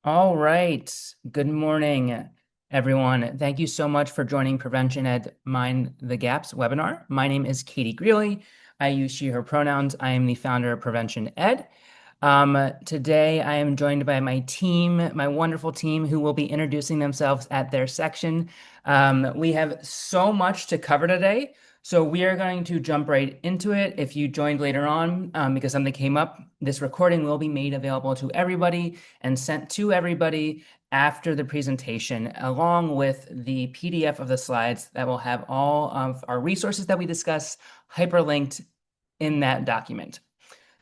All right. Good morning, everyone. Thank you so much for joining Prevention Ed Mind the Gaps webinar. My name is Katie Greeley. I use she, her pronouns. I am the founder of Prevention Ed. Today, I am joined by my team, my wonderful team, who will be introducing themselves at their section. We have so much to cover today. So we are going to jump right into it. If you joined later on because something came up, this recording will be made available to everybody and sent to everybody after the presentation, along with the PDF of the slides that will have all of our resources that we discuss hyperlinked in that document.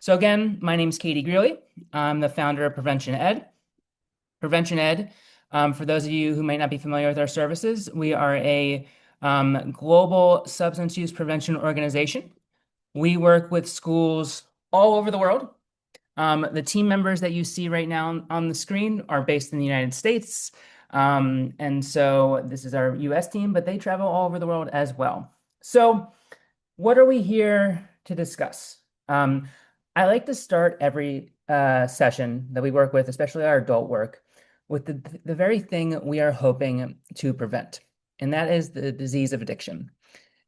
So again, my name is Katie Greeley. I'm the founder of Prevention Ed. Prevention Ed, for those of you who might not be familiar with our services, we are a global substance use prevention organization. We work with schools all over the world. The team members that you see right now on the screen are based in the United States. And so this is our US team, but they travel all over the world as well. So what are we here to discuss? I like to start every session that we work with, especially our adult work, with the very thing we are hoping to prevent, and that is the disease of addiction.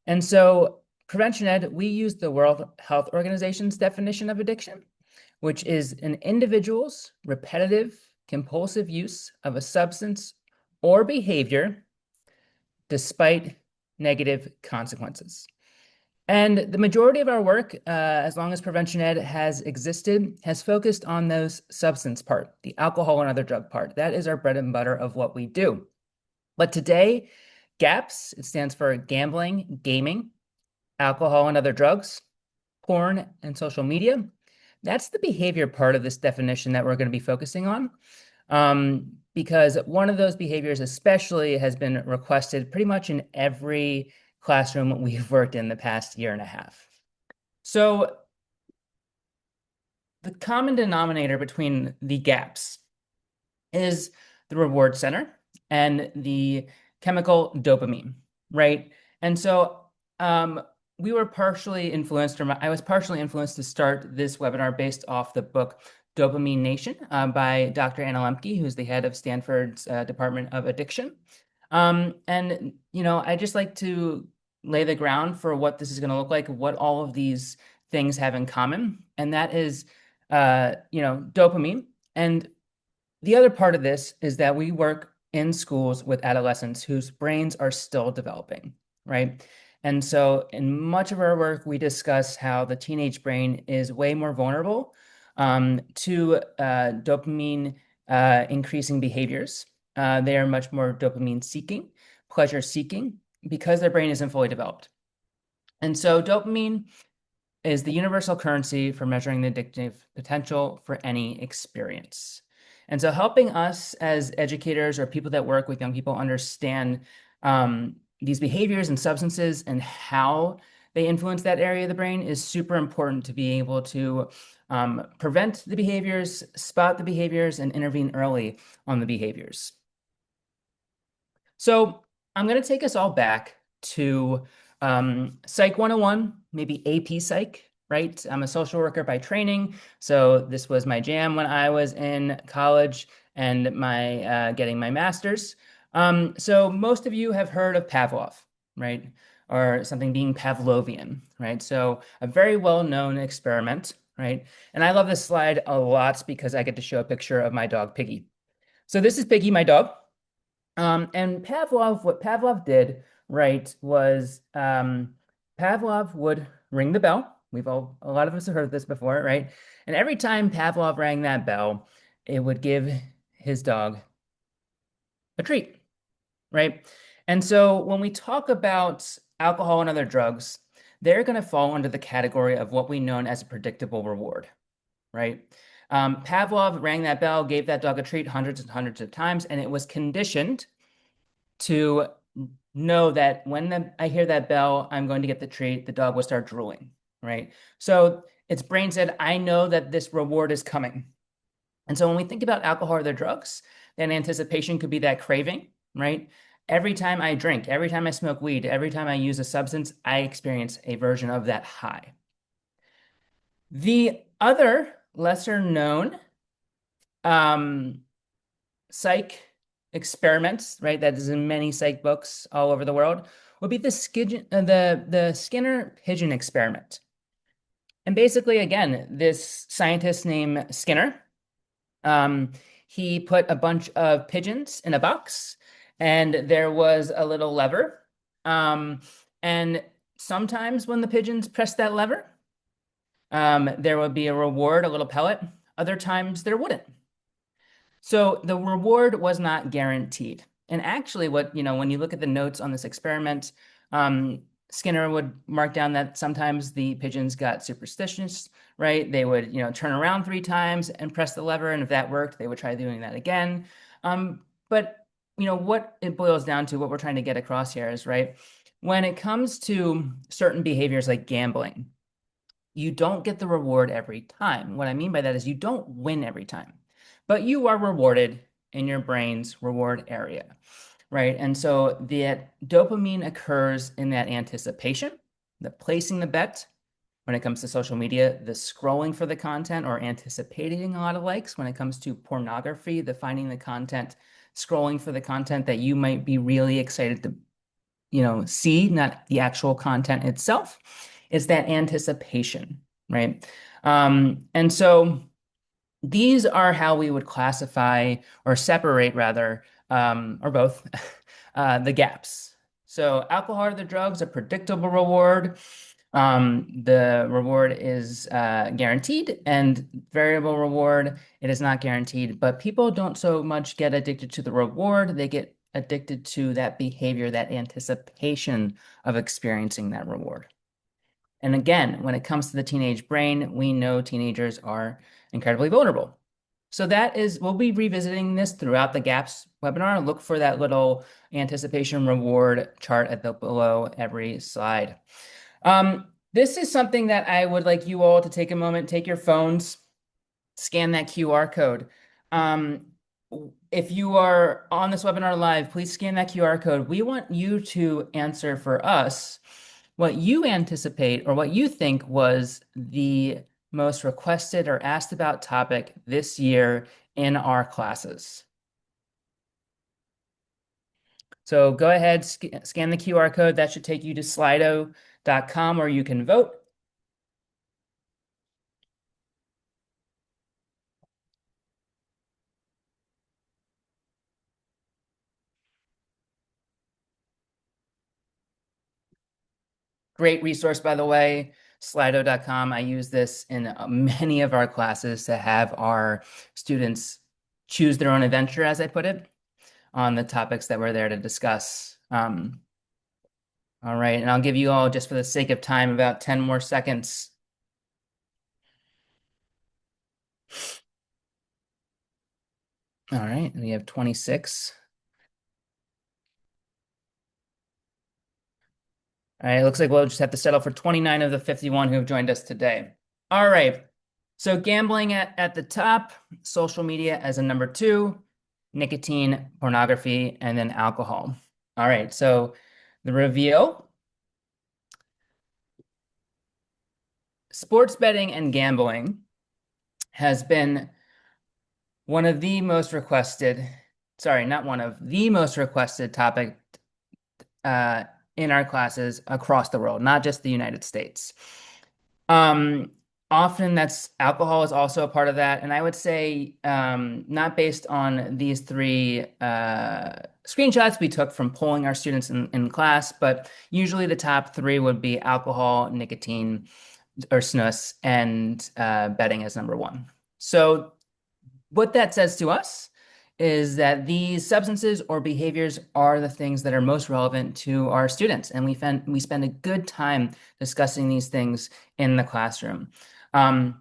And so, Prevention Ed, we use the World Health Organization's definition of addiction, which is an individual's repetitive, compulsive use of a substance or behavior despite negative consequences. And the majority of our work, as long as Prevention Ed has existed, has focused on those substance part, the alcohol and other drug part. That is our bread and butter of what we do. But today, GAPS, it stands for gambling, gaming, alcohol and other drugs, porn, and social media. That's the behavior part of this definition that we're going to be focusing on. Because one of those behaviors especially has been requested pretty much in every classroom we've worked in the past year and a half. So the common denominator between the gaps is the reward center and the chemical dopamine, right? And so we were partially influenced, or I was partially influenced to start this webinar based off the book Dopamine Nation by Dr. Anna Lembke, who's the head of Stanford's Department of Addiction. And, I just like to lay the ground for what this is going to look like, what all of these things have in common. And that is, dopamine. And the other part of this is that we work in schools with adolescents whose brains are still developing, right? And so in much of our work, we discuss how the teenage brain is way more vulnerable to dopamine increasing behaviors. They are much more dopamine seeking, pleasure seeking, because their brain isn't fully developed. And so dopamine is the universal currency for measuring the addictive potential for any experience. And so helping us as educators or people that work with young people understand these behaviors and substances and how they influence that area of the brain is super important to be able to prevent the behaviors, spot the behaviors, and intervene early on the behaviors. So I'm going to take us all back to Psych 101, maybe AP Psych, right? I'm a social worker by training, so this was my jam when I was in college and my getting my master's. So most of you have heard of Pavlov, right? Or something being Pavlovian, right? So a very well-known experiment, right? And I love this slide a lot because I get to show a picture of my dog, Piggy. So this is Piggy, my dog. And Pavlov, what Pavlov did, right, was Pavlov would ring the bell. A lot of us have heard this before, right? And every time Pavlov rang that bell, it would give his dog a treat, right? And so when we talk about alcohol and other drugs, they're going to fall under the category of what we know as a predictable reward, right? Pavlov rang that bell, gave that dog a treat hundreds and hundreds of times, and it was conditioned to know that when I hear that bell, I'm going to get the treat, the dog will start drooling, right? So its brain said, I know that this reward is coming. And so when we think about alcohol or other drugs, then anticipation could be that craving, right? Every time I drink, every time I smoke weed, every time I use a substance, I experience a version of that high. The other lesser known psych experiments, right, that is in many psych books all over the world, would be the Skinner pigeon experiment. And basically, again, this scientist named Skinner, um, he put a bunch of pigeons in a box, and there was a little lever. Um, and sometimes when the pigeons pressed that lever, there would be a reward, a little pellet. Other times there wouldn't. So the reward was not guaranteed. And actually, when you look at the notes on this experiment, Skinner would mark down that sometimes the pigeons got superstitious, right? They would, turn around 3 times and press the lever, and if that worked, they would try doing that again. But what it boils down to, what we're trying to get across here is, right, when it comes to certain behaviors like gambling, you don't get the reward every time. What I mean by that is you don't win every time, but you are rewarded in your brain's reward area, right? And so the dopamine occurs in that anticipation, the placing the bet when it comes to social media, the scrolling for the content or anticipating a lot of likes when it comes to pornography, the finding the content, scrolling for the content that you might be really excited to see, not the actual content itself. It's that anticipation, right? And so these are how we would classify or separate, rather, or both, the gaps. So alcohol or the drugs, a predictable reward. The reward is guaranteed, and variable reward, it is not guaranteed. But people don't so much get addicted to the reward, they get addicted to that behavior, that anticipation of experiencing that reward. And again, when it comes to the teenage brain, we know teenagers are incredibly vulnerable. So we'll be revisiting this throughout the GAPS webinar. Look for that little anticipation reward chart below every slide. This is something that I would like you all to take a moment, take your phones, scan that QR code. If you are on this webinar live, please scan that QR code. We want you to answer for us what you anticipate or what you think was the most requested or asked about topic this year in our classes. So go ahead, scan the QR code. That should take you to slido.com where you can vote. Great resource, by the way, slido.com. I use this in many of our classes to have our students choose their own adventure, as I put it, on the topics that we're there to discuss. All right, and I'll give you all, just for the sake of time, about 10 more seconds. All right, we have 26. All right, it looks like we'll just have to settle for 29 of the 51 who have joined us today. All right, so gambling at the top, social media as a number 2, nicotine, pornography, and then alcohol. All right, so the reveal. Sports betting and gambling has been one of the most requested, sorry, not one of the most requested topic in our classes across the world, not just the United States. Often that's alcohol is also a part of that. And I would say not based on these 3 screenshots we took from polling our students in class, but usually the top 3 would be alcohol, nicotine, or snus, and betting as number 1. So what that says to us is that these substances or behaviors are the things that are most relevant to our students. And we spend a good time discussing these things in the classroom. And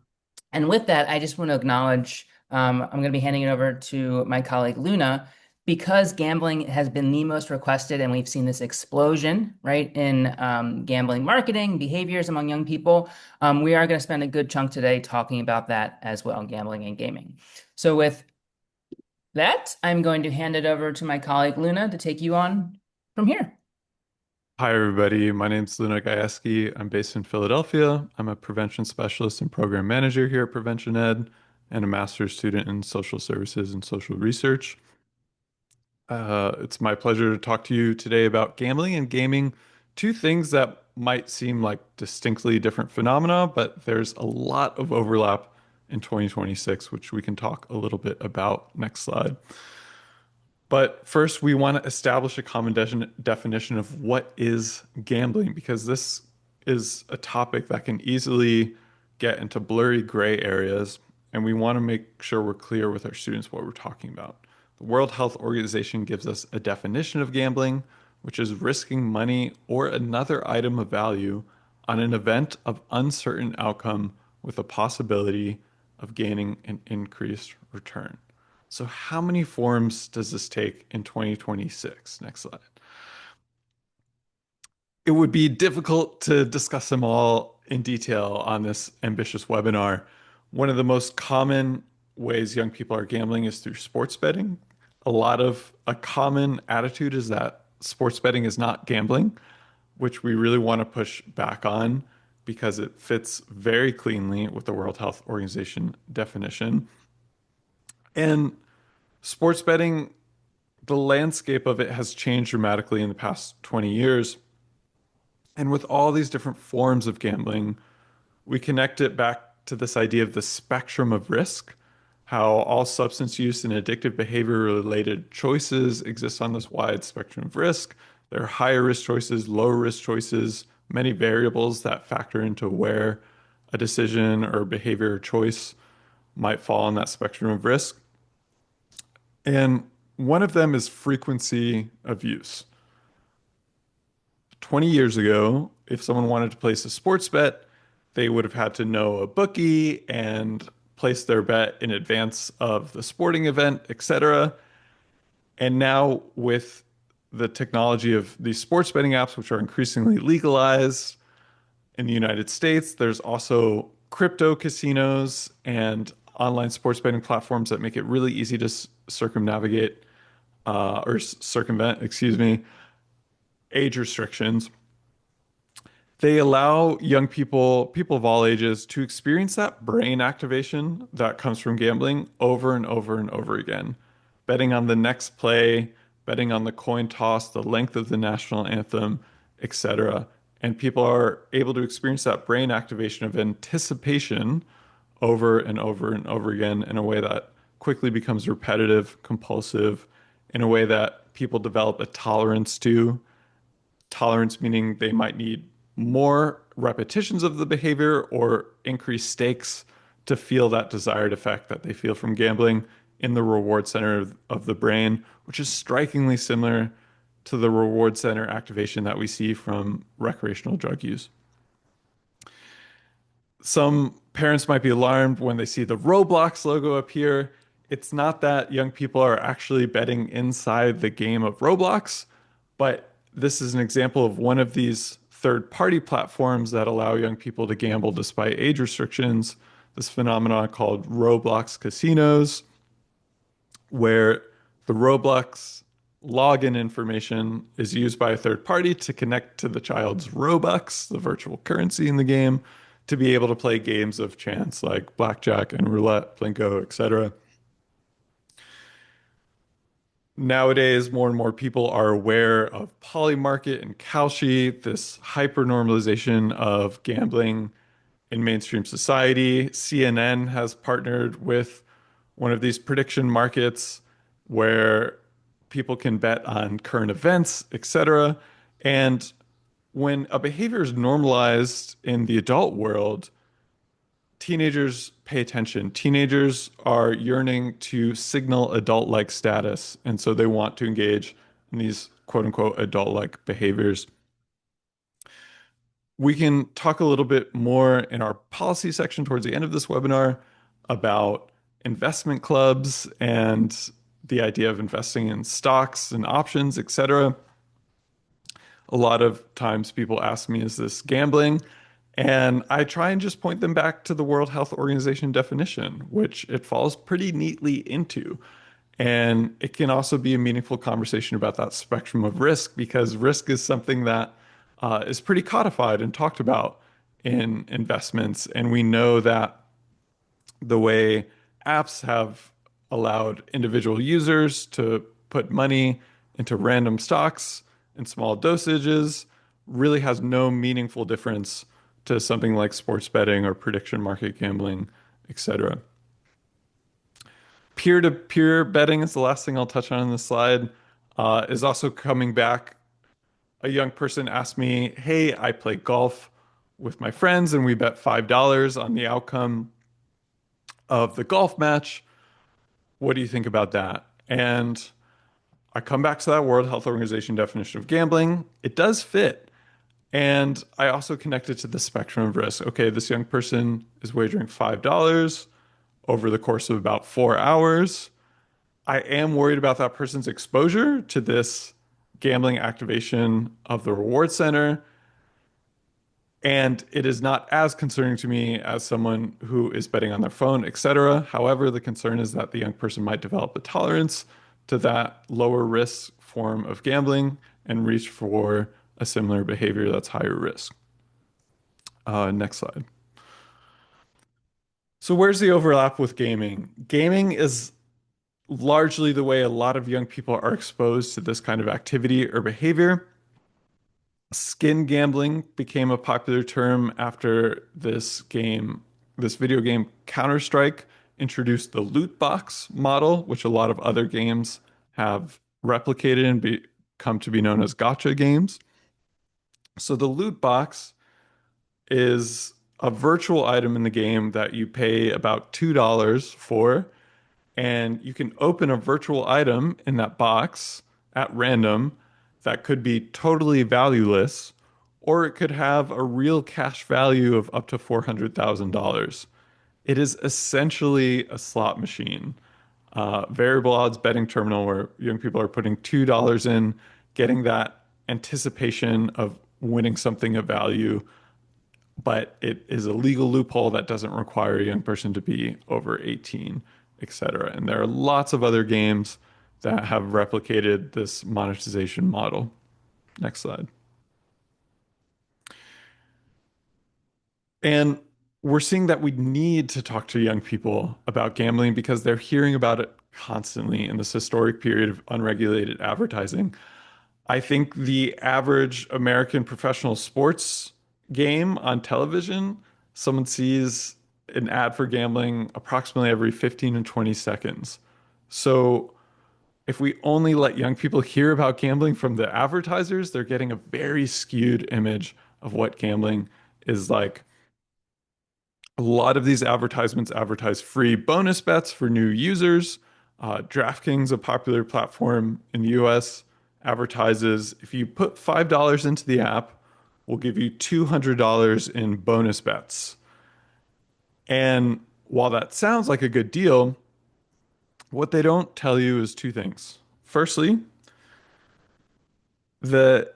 with that, I just want to acknowledge, I'm going to be handing it over to my colleague Luna, because gambling has been the most requested and we've seen this explosion, right, in gambling marketing, behaviors among young people. We are going to spend a good chunk today talking about that as well, gambling and gaming. So with that, I'm going to hand it over to my colleague Luna to take you on from here. Hi, everybody. My name's Luna Gajewski. I'm based in Philadelphia. I'm a prevention specialist and program manager here at Prevention Ed and a master's student in social services and social research. It's my pleasure to talk to you today about gambling and gaming, two things that might seem like distinctly different phenomena, but there's a lot of overlap in 2026, which we can talk a little bit about. Next slide. But first, we want to establish a common definition of what is gambling, because this is a topic that can easily get into blurry gray areas, and we want to make sure we're clear with our students what we're talking about. The World Health Organization gives us a definition of gambling, which is risking money or another item of value on an event of uncertain outcome with a possibility of gaining an increased return. So how many forms does this take in 2026? Next slide. It would be difficult to discuss them all in detail on this ambitious webinar. One of the most common ways young people are gambling is through sports betting. A common attitude is that sports betting is not gambling, which we really want to push back on because it fits very cleanly with the World Health Organization definition. And sports betting, the landscape of it has changed dramatically in the past 20 years. And with all these different forms of gambling, we connect it back to this idea of the spectrum of risk, how all substance use and addictive behavior related choices exist on this wide spectrum of risk. There are higher risk choices, lower risk choices, many variables that factor into where a decision or behavior or choice might fall on that spectrum of risk. And one of them is frequency of use. 20 years ago, if someone wanted to place a sports bet, they would have had to know a bookie and place their bet in advance of the sporting event, etc. And now, with the technology of these sports betting apps, which are increasingly legalized in the United States, there's also crypto casinos and online sports betting platforms that make it really easy to circumnavigate or circumvent, excuse me, age restrictions. They allow young people, people of all ages, to experience that brain activation that comes from gambling over and over and over again. Betting on the next play, betting on the coin toss, the length of the national anthem, etc. And people are able to experience that brain activation of anticipation over and over and over again in a way that quickly becomes repetitive, compulsive, in a way that people develop a tolerance to. Tolerance meaning they might need more repetitions of the behavior or increased stakes to feel that desired effect that they feel from gambling in the reward center of the brain, which is strikingly similar to the reward center activation that we see from recreational drug use. Some parents might be alarmed when they see the Roblox logo appear. It's not that young people are actually betting inside the game of Roblox, but this is an example of one of these third-party platforms that allow young people to gamble despite age restrictions. This phenomenon called Roblox casinos, where the Roblox login information is used by a third party to connect to the child's Robux, the virtual currency in the game, to be able to play games of chance like blackjack and roulette, plinko, etc. Nowadays, more and more people are aware of Polymarket and Kalshi, this hyper-normalization of gambling in mainstream society. CNN has partnered with one of these prediction markets where people can bet on current events, etc. And when a behavior is normalized in the adult world, teenagers pay attention. Teenagers are yearning to signal adult-like status, and so they want to engage in these quote unquote adult-like behaviors. We can talk a little bit more in our policy section towards the end of this webinar about investment clubs and the idea of investing in stocks and options, etc. A lot of times people ask me, is this gambling? And I try and just point them back to the World Health Organization definition, which it falls pretty neatly into. And it can also be a meaningful conversation about that spectrum of risk because risk is something that is pretty codified and talked about in investments. And we know that the way apps have allowed individual users to put money into random stocks in small dosages really has no meaningful difference to something like sports betting or prediction market gambling, etc. Peer-to-peer betting is the last thing I'll touch on this slide, is also coming back. A young person asked me, "Hey, I play golf with my friends and we bet $5 on the outcome of the golf match. What do you think about that?" And I come back to that World Health Organization definition of gambling. It does fit. And I also connect it to the spectrum of risk. Okay, this young person is wagering $5 over the course of about 4 hours. I am worried about that person's exposure to this gambling activation of the reward center. And it is not as concerning to me as someone who is betting on their phone, etc. However, the concern is that the young person might develop a tolerance to that lower risk form of gambling and reach for a similar behavior that's higher risk. Next slide. So, where's the overlap with gaming? Gaming is largely the way a lot of young people are exposed to this kind of activity or behavior. Skin gambling became a popular term after this video game Counter-Strike introduced the loot box model, which a lot of other games have replicated and come to be known as gotcha games. So the loot box is a virtual item in the game that you pay about $2 for, and you can open a virtual item in that box at random that could be totally valueless, or it could have a real cash value of up to $400,000. It is essentially a slot machine, variable odds betting terminal where young people are putting $2 in, getting that anticipation of winning something of value, but it is a legal loophole that doesn't require a young person to be over 18, etc. And there are lots of other games that have replicated this monetization model. Next slide. And we're seeing that we need to talk to young people about gambling because they're hearing about it constantly in this historic period of unregulated advertising. I think the average American professional sports game on television, someone sees an ad for gambling approximately every 15 and 20 seconds. So if we only let young people hear about gambling from the advertisers, they're getting a very skewed image of what gambling is like. A lot of these advertisements advertise free bonus bets for new users. DraftKings, a popular platform in the US, advertises if you put $5 into the app, we'll give you $200 in bonus bets. And while that sounds like a good deal, what they don't tell you is two things. Firstly, the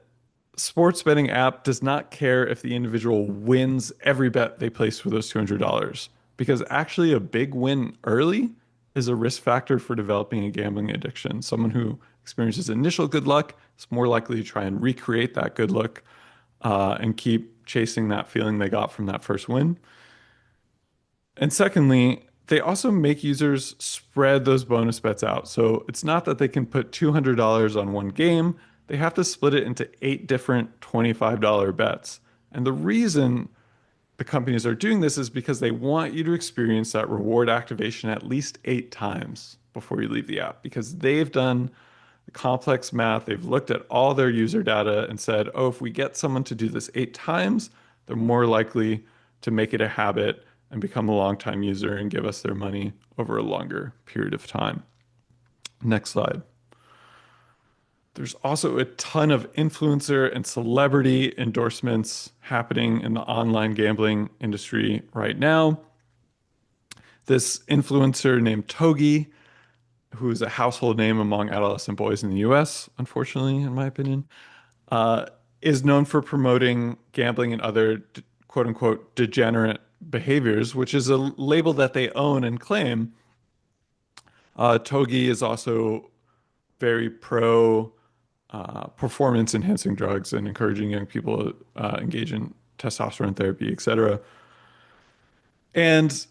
sports betting app does not care if the individual wins every bet they place for those $200 because actually a big win early is a risk factor for developing a gambling addiction. Someone who experiences initial good luck is more likely to try and recreate that good luck and keep chasing that feeling they got from that first win. And secondly, they also make users spread those bonus bets out. So it's not that they can put $200 on one game, they have to split it into eight different $25 bets. And the reason the companies are doing this is because they want you to experience that reward activation at least 8 times before you leave the app, because they've done the complex math. They've looked at all their user data and said, oh, if we get someone to do this 8 times, they're more likely to make it a habit and become a long-time user and give us their money over a longer period of time. Next slide. There's also a ton of influencer and celebrity endorsements happening in the online gambling industry right now. This influencer named Togi, who is a household name among adolescent boys in the US, unfortunately, in my opinion, uh, is known for promoting gambling and other quote unquote degenerate behaviors, which is a label that they own and claim. Togi is also very pro performance enhancing drugs and encouraging young people to engage in testosterone therapy, etc. And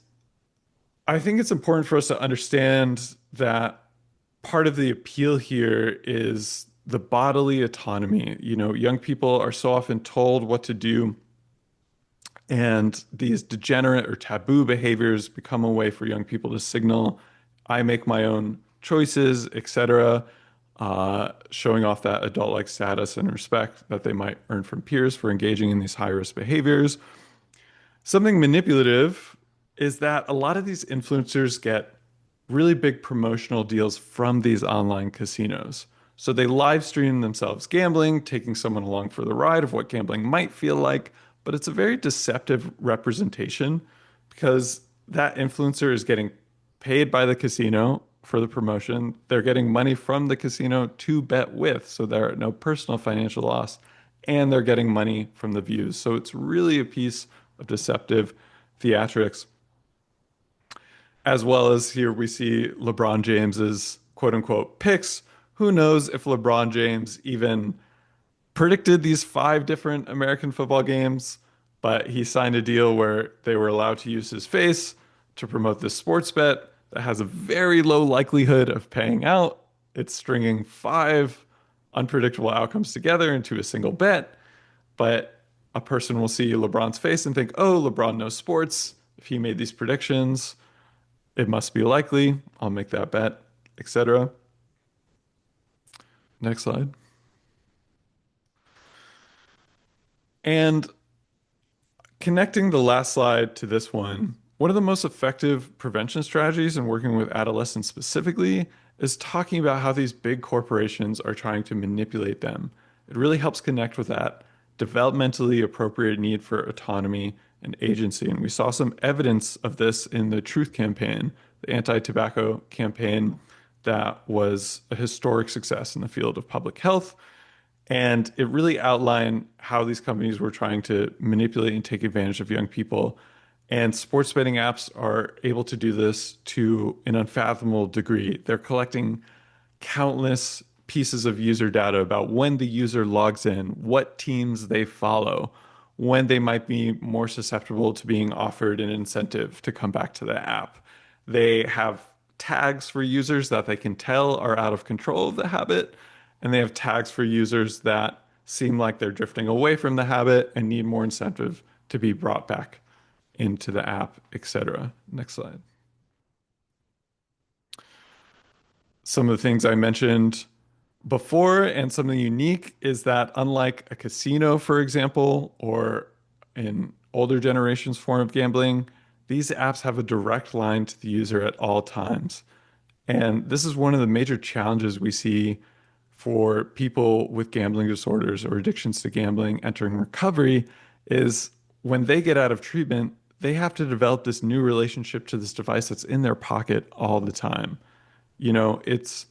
I think it's important for us to understand that part of the appeal here is the bodily autonomy. Young people are so often told what to do, and these degenerate or taboo behaviors become a way for young people to signal, I make my own choices, etc., showing off that adult-like status and respect that they might earn from peers for engaging in these high-risk behaviors. Something manipulative is that a lot of these influencers get really big promotional deals from these online casinos. So they live stream themselves gambling, taking someone along for the ride of what gambling might feel like, but it's a very deceptive representation because that influencer is getting paid by the casino for the promotion. They're getting money from the casino to bet with, so there are no personal financial loss, and they're getting money from the views. So it's really a piece of deceptive theatrics. As well as here we see LeBron James's quote unquote picks. Who knows if LeBron James even predicted these five different American football games, but he signed a deal where they were allowed to use his face to promote this sports bet that has a very low likelihood of paying out. It's stringing five unpredictable outcomes together into a single bet, but a person will see LeBron's face and think, oh, LeBron knows sports. If he made these predictions, it must be likely. I'll make that bet, etc. Next slide. And connecting the last slide to this one of the most effective prevention strategies in working with adolescents specifically is talking about how these big corporations are trying to manipulate them. It really helps connect with that developmentally appropriate need for autonomy and agency. And we saw some evidence of this in the Truth campaign, the anti-tobacco campaign that was a historic success in the field of public health. And it really outlined how these companies were trying to manipulate and take advantage of young people. And sports betting apps are able to do this to an unfathomable degree. They're collecting countless pieces of user data about when the user logs in, what teams they follow, when they might be more susceptible to being offered an incentive to come back to the app. They have tags for users that they can tell are out of control of the habit, and they have tags for users that seem like they're drifting away from the habit and need more incentive to be brought back into the app, etc. Next slide. Some of the things I mentioned before and something unique is that unlike a casino, for example, or an older generation's form of gambling, these apps have a direct line to the user at all times. And this is one of the major challenges we see for people with gambling disorders or addictions to gambling entering recovery is when they get out of treatment, they have to develop this new relationship to this device that's in their pocket all the time. It's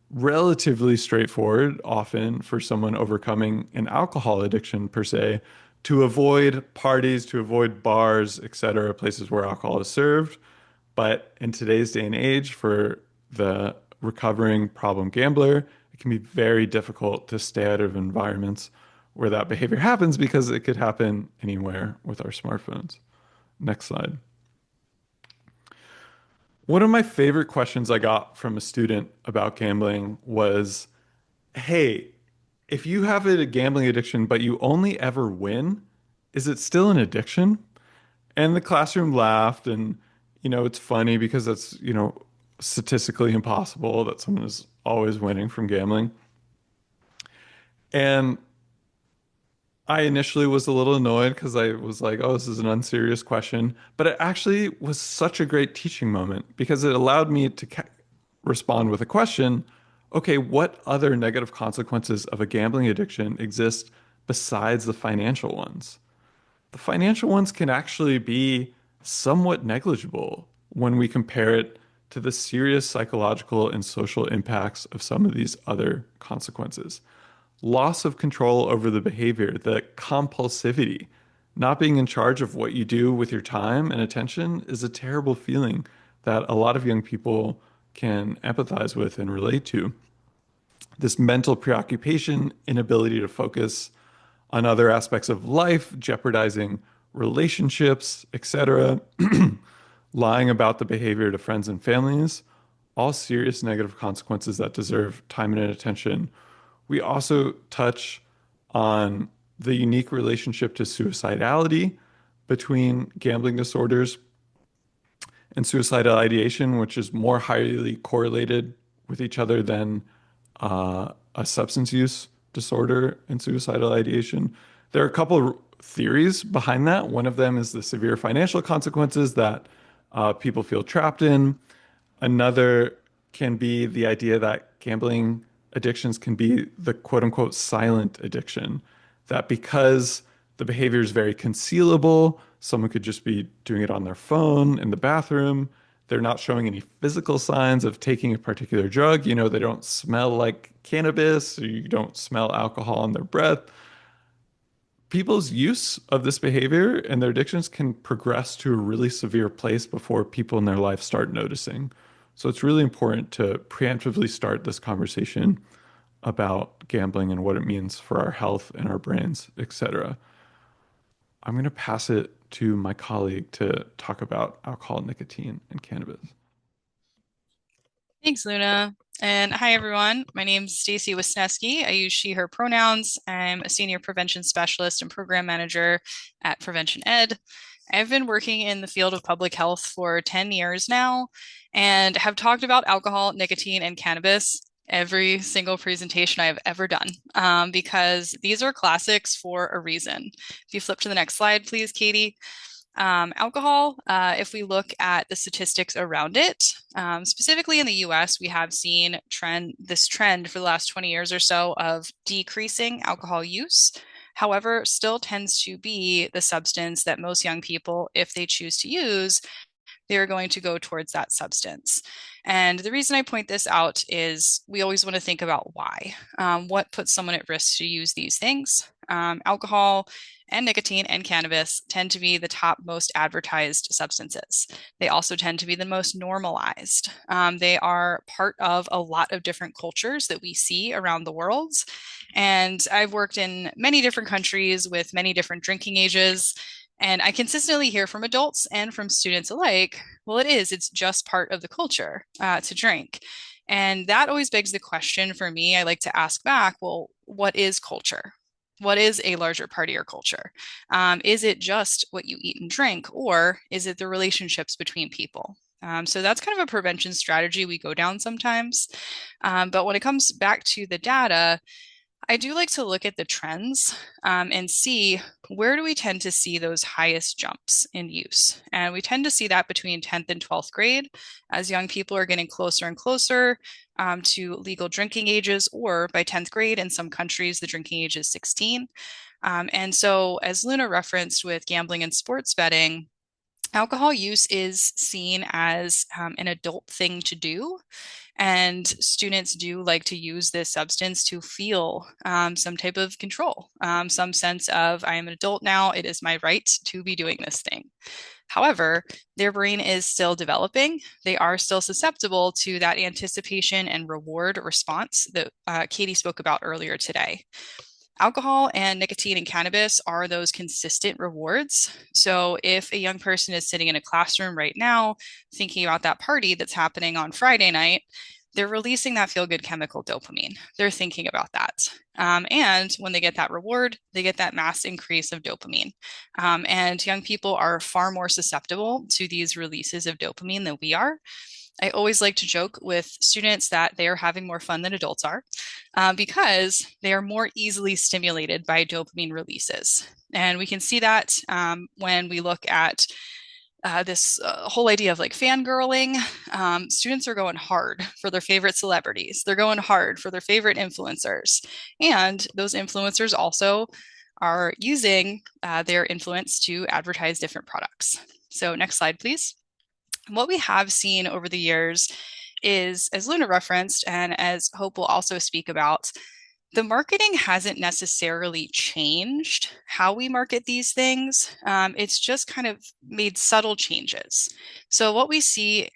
relatively straightforward often for someone overcoming an alcohol addiction per se to avoid parties, to avoid bars, etc., places where alcohol is served. But in today's day and age, for the recovering problem gambler, it can be very difficult to stay out of environments where that behavior happens because it could happen anywhere with our smartphones. Next slide. One of my favorite questions I got from a student about gambling was, hey, if you have a gambling addiction, but you only ever win, is it still an addiction? And the classroom laughed, and, it's funny because that's, statistically impossible that someone is always winning from gambling. And I initially was a little annoyed because I was like, oh, this is an unserious question. But it actually was such a great teaching moment because it allowed me to respond with a question. Okay, what other negative consequences of a gambling addiction exist besides the financial ones? The financial ones can actually be somewhat negligible when we compare it to the serious psychological and social impacts of some of these other consequences. Loss of control over the behavior, the compulsivity, not being in charge of what you do with your time and attention is a terrible feeling that a lot of young people can empathize with and relate to. This mental preoccupation, inability to focus on other aspects of life, jeopardizing relationships, etc., lying about the behavior to friends and families, all serious negative consequences that deserve time and attention. We also touch on the unique relationship to suicidality between gambling disorders and suicidal ideation, which is more highly correlated with each other than a substance use disorder and suicidal ideation. There are a couple of theories behind that. One of them is the severe financial consequences that people feel trapped in. Another can be the idea that gambling addictions can be the quote unquote silent addiction, that because the behavior is very concealable, someone could just be doing it on their phone in the bathroom. They're not showing any physical signs of taking a particular drug. You know, they don't smell like cannabis, or you don't smell alcohol on their breath. People's use of this behavior and their addictions can progress to a really severe place before people in their life start noticing. So it's really important to preemptively start this conversation about gambling and what it means for our health and our brains, etc. I'm going to pass it to my colleague to talk about alcohol, nicotine, and cannabis. Thanks, Luna. And hi, everyone. My name is Stacy Wisniewski. I use she, her pronouns. I'm a senior prevention specialist and program manager at Prevention Ed. I've been working in the field of public health for 10 years now and have talked about alcohol, nicotine, and cannabis every single presentation I've ever done because these are classics for a reason. If you flip to the next slide, please, Katie. Alcohol, if we look at the statistics around it, specifically in the US, we have seen this trend for the last 20 years or so of decreasing alcohol use. However, still tends to be the substance that most young people, if they choose to use, they're going to go towards that substance. And the reason I point this out is we always want to think about why. What puts someone at risk to use these things? Alcohol and nicotine and cannabis tend to be the top most advertised substances. They also tend to be the most normalized. They are part of a lot of different cultures that we see around the world. And I've worked in many different countries with many different drinking ages. And I consistently hear from adults and from students alike, well, it's just part of the culture to drink. And that always begs the question for me. I like to ask back, well, what is culture? What is a larger part of your culture? Is it just what you eat and drink, or is it the relationships between people? So that's kind of a prevention strategy we go down sometimes. But when it comes back to the data, I do like to look at the trends and see where do we tend to see those highest jumps in use. And we tend to see that between 10th and 12th grade as young people are getting closer and closer to legal drinking ages, or by 10th grade in some countries, the drinking age is 16. And so, as Luna referenced with gambling and sports betting, alcohol use is seen as an adult thing to do. And students do like to use this substance to feel some type of control, some sense of, I am an adult now, it is my right to be doing this thing. However, their brain is still developing. They are still susceptible to that anticipation and reward response that Katie spoke about earlier today. Alcohol and nicotine and cannabis are those consistent rewards. So if a young person is sitting in a classroom right now thinking about that party that's happening on Friday night, they're releasing that feel good chemical dopamine. They're thinking about that. And when they get that reward, they get that mass increase of dopamine. And young people are far more susceptible to these releases of dopamine than we are. I always like to joke with students that they are having more fun than adults are because they are more easily stimulated by dopamine releases. And we can see that when we look at this whole idea of like fangirling. Students are going hard for their favorite celebrities. They're going hard for their favorite influencers. And those influencers also are using their influence to advertise different products. So next slide, please. What we have seen over the years is, as Luna referenced, and as Hope will also speak about, the marketing hasn't necessarily changed how we market these things. It's just kind of made subtle changes. So, what we see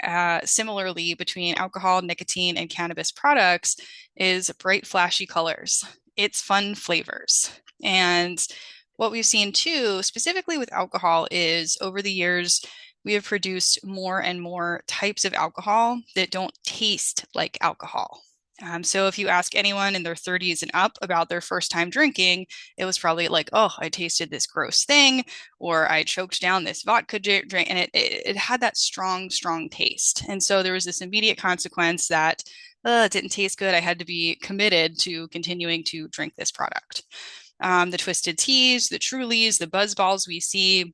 similarly between alcohol, nicotine, and cannabis products is bright, flashy colors. It's fun flavors. And what we've seen too, specifically with alcohol, is over the years, we have produced more and more types of alcohol that don't taste like alcohol. So if you ask anyone in their 30s and up about their first time drinking, it was probably like, oh, I tasted this gross thing, or I choked down this vodka drink, and it had that strong, strong taste. And so there was this immediate consequence that it didn't taste good. I had to be committed to continuing to drink this product. The Twisted Teas, the Trulies, the Buzz Balls we see,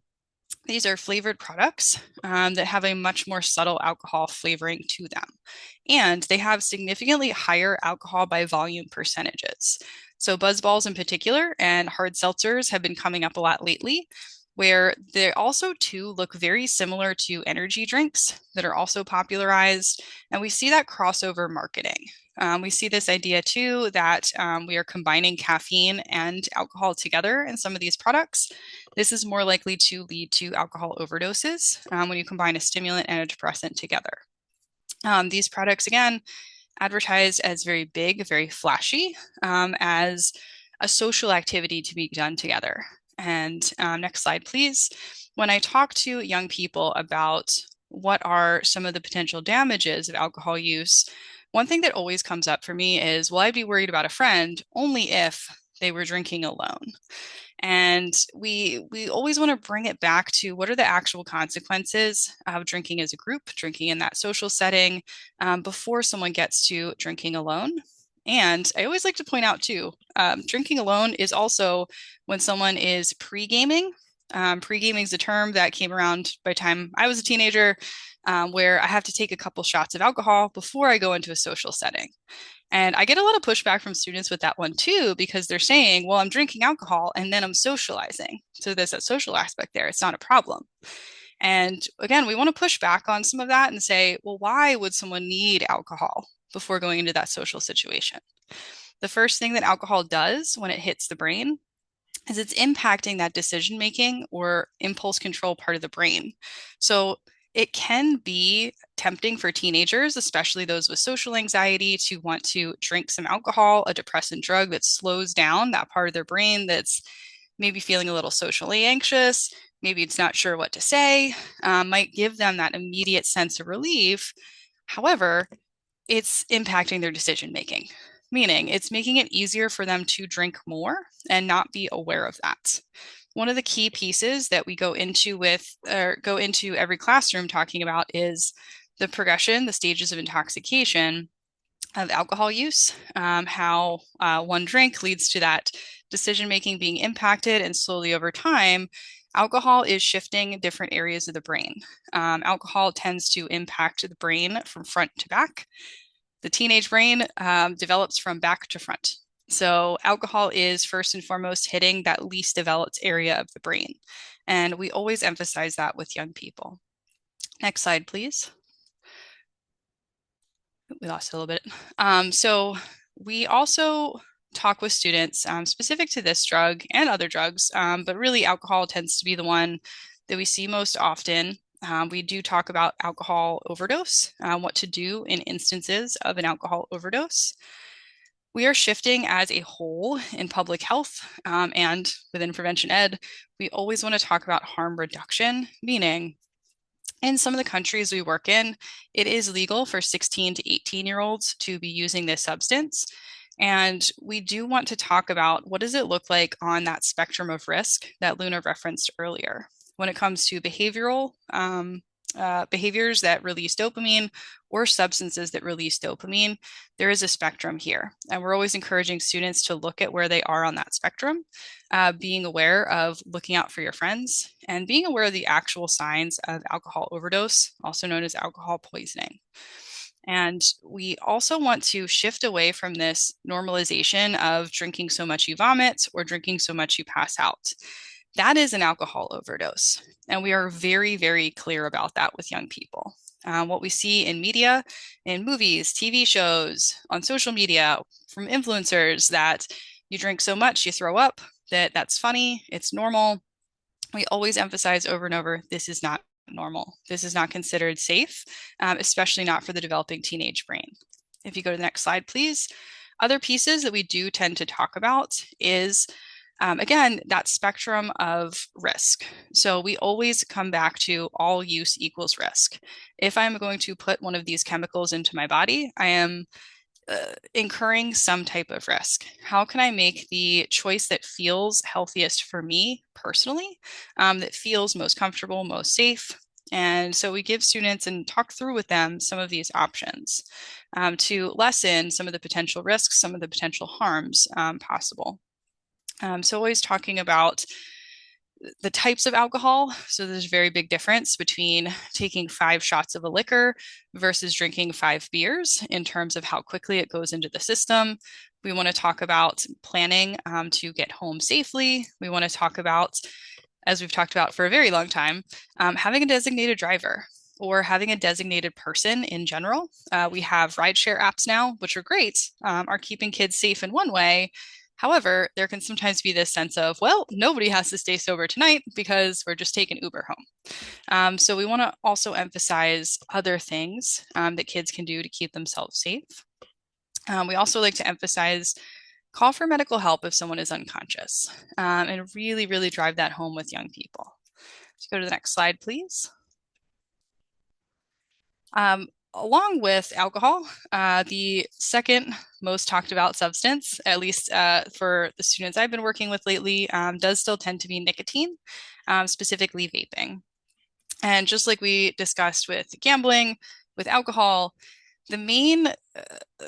these are flavored products that have a much more subtle alcohol flavoring to them. And they have significantly higher alcohol by volume percentages. So Buzz Balls in particular and hard seltzers have been coming up a lot lately, where they also too look very similar to energy drinks that are also popularized. And we see that crossover marketing. We see this idea too that we are combining caffeine and alcohol together in some of these products. This is more likely to lead to alcohol overdoses when you combine a stimulant and a depressant together. These products, again, advertised as very big, very flashy, as a social activity to be done together. And next slide, please. When I talk to young people about what are some of the potential damages of alcohol use, one thing that always comes up for me is, well, I'd be worried about a friend only if they were drinking alone. And we always want to bring it back to what are the actual consequences of drinking as a group, drinking in that social setting, before someone gets to drinking alone. And I always like to point out too, drinking alone is also when someone is pre-gaming. Pre-gaming is a term that came around by the time I was a teenager, where I have to take a couple shots of alcohol before I go into a social setting. And I get a lot of pushback from students with that one too, because they're saying, well, I'm drinking alcohol and then I'm socializing. So there's that social aspect there. It's not a problem. And again, we want to push back on some of that and say, well, why would someone need alcohol before going into that social situation? The first thing that alcohol does when it hits the brain is it's impacting that decision making or impulse control part of the brain. So it can be tempting for teenagers, especially those with social anxiety, to want to drink some alcohol, a depressant drug that slows down that part of their brain that's maybe feeling a little socially anxious. Maybe it's not sure what to say, might give them that immediate sense of relief. However, it's impacting their decision making, meaning it's making it easier for them to drink more and not be aware of that. One of the key pieces that we go into every classroom talking about is the progression, the stages of intoxication of alcohol use, how one drink leads to that decision making being impacted, and slowly over time, alcohol is shifting different areas of the brain. Alcohol tends to impact the brain from front to back. The teenage brain develops from back to front. So alcohol is first and foremost hitting that least developed area of the brain. And we always emphasize that with young people. Next slide, please. We lost a little bit. So we also talk with students specific to this drug and other drugs, but really alcohol tends to be the one that we see most often. We do talk about alcohol overdose, what to do in instances of an alcohol overdose. We are shifting as a whole in public health and within prevention ed. We always want to talk about harm reduction, meaning in some of the countries we work in, it is legal for 16 to 18-year-olds to be using this substance. And we do want to talk about what does it look like on that spectrum of risk that Luna referenced earlier when it comes to behavioral behaviors that release dopamine or substances that release dopamine. There is a spectrum here. And we're always encouraging students to look at where they are on that spectrum, being aware of looking out for your friends and being aware of the actual signs of alcohol overdose, also known as alcohol poisoning. And we also want to shift away from this normalization of drinking so much you vomit or drinking so much you pass out. That is an alcohol overdose. And we are very, very clear about that with young people. What we see in media, in movies, TV shows, on social media, from influencers, that you drink so much, you throw up, that's funny, it's normal. We always emphasize over and over, this is not normal. This is not considered safe, especially not for the developing teenage brain. If you go to the next slide, please. Other pieces that we do tend to talk about is Again, that spectrum of risk. So we always come back to all use equals risk. If I'm going to put one of these chemicals into my body, I am incurring some type of risk. How can I make the choice that feels healthiest for me personally, that feels most comfortable, most safe? And so we give students and talk through with them some of these options to lessen some of the potential risks, some of the potential harms possible. So always talking about the types of alcohol. So there's a very big difference between taking 5 shots of a liquor versus drinking 5 beers in terms of how quickly it goes into the system. We want to talk about planning to get home safely. We want to talk about, as we've talked about for a very long time, having a designated driver or having a designated person in general. We have rideshare apps now, which are great, are keeping kids safe in one way. However, there can sometimes be this sense of, well, nobody has to stay sober tonight because we're just taking Uber home. So we want to also emphasize other things that kids can do to keep themselves safe. We also like to emphasize call for medical help if someone is unconscious and really, really drive that home with young people. Let's go to the next slide, please. Along with alcohol, the second most talked about substance, at least for the students I've been working with lately, does still tend to be nicotine, specifically vaping. And just like we discussed with gambling, with alcohol, the main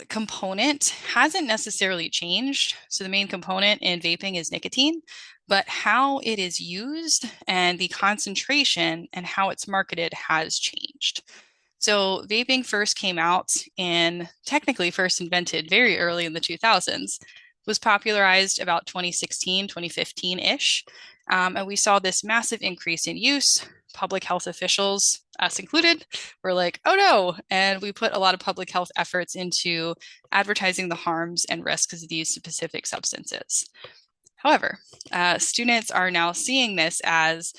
component hasn't necessarily changed. So the main component in vaping is nicotine, but how it is used and the concentration and how it's marketed has changed. So vaping first came out and technically first invented very early in the 2000s, was popularized about 2016, 2015-ish. And we saw this massive increase in use. Public health officials, us included, were like, oh no. And we put a lot of public health efforts into advertising the harms and risks of these specific substances. However, students are now seeing this as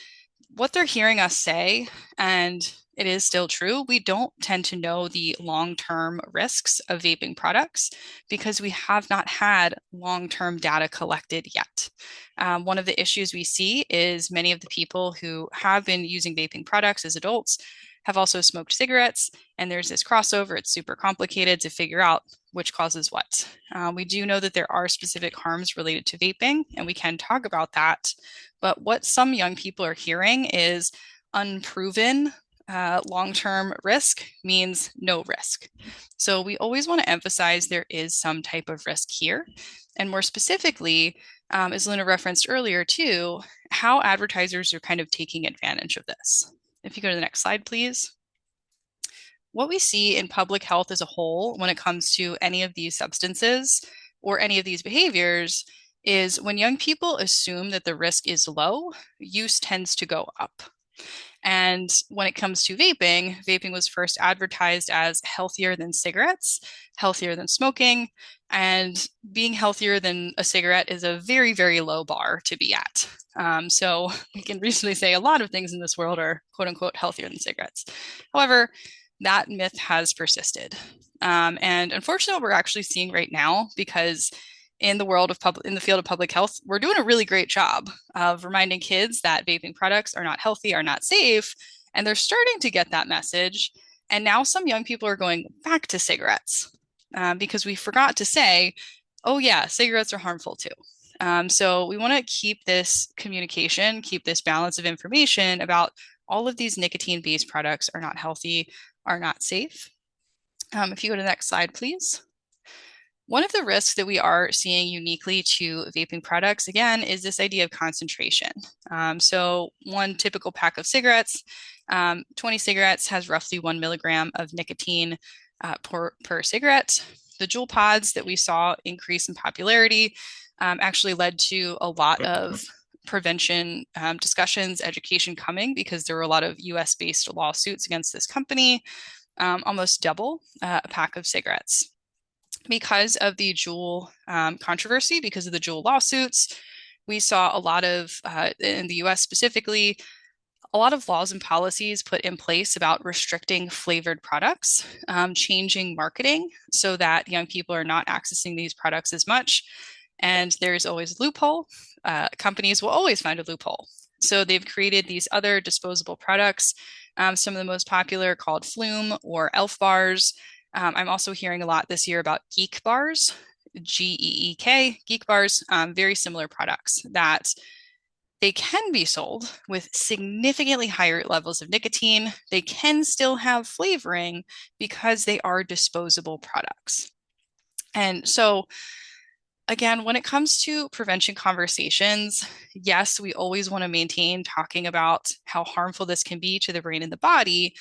what they're hearing us say, and it is still true. We don't tend to know the long-term risks of vaping products because we have not had long-term data collected yet. One of the issues we see is many of the people who have been using vaping products as adults have also smoked cigarettes, and there's this crossover. It's super complicated to figure out which causes what. We do know that there are specific harms related to vaping, and we can talk about that. But what some young people are hearing is unproven long-term risk means no risk. So we always want to emphasize there is some type of risk here. And more specifically, as Luna referenced earlier too, how advertisers are kind of taking advantage of this. If you go to the next slide, please. What we see in public health as a whole when it comes to any of these substances or any of these behaviors is when young people assume that the risk is low, use tends to go up. And when it comes to vaping, vaping was first advertised as healthier than cigarettes, healthier than smoking, and being healthier than a cigarette is a very, very low bar to be at. So we can reasonably say a lot of things in this world are quote unquote healthier than cigarettes. However, that myth has persisted. And unfortunately, what we're actually seeing right now, because in the field of public health, we're doing a really great job of reminding kids that vaping products are not healthy, are not safe, and they're starting to get that message. And now some young people are going back to cigarettes because we forgot to say, oh yeah, cigarettes are harmful too. So we want to keep this communication, keep this balance of information about all of these nicotine-based products are not healthy, are not safe. If you go to the next slide, please. One of the risks that we are seeing uniquely to vaping products, again, is this idea of concentration. So one typical pack of cigarettes, 20 cigarettes has roughly 1 milligram of nicotine per cigarette. The Juul pods that we saw increase in popularity actually led to a lot of prevention discussions, education coming because there were a lot of US-based lawsuits against this company, almost double a pack of cigarettes. Because of the Juul controversy, because of the Juul lawsuits, we saw a lot of, in the US specifically, a lot of laws and policies put in place about restricting flavored products, changing marketing so that young people are not accessing these products as much. And there's always a loophole. Companies will always find a loophole. So they've created these other disposable products. Some of the most popular are called Flume or Elf bars. I'm also hearing a lot this year about Geek bars, Geek, Geek bars, very similar products that they can be sold with significantly higher levels of nicotine. They can still have flavoring because they are disposable products. And so again, when it comes to prevention conversations, yes, we always want to maintain talking about how harmful this can be to the brain and the body.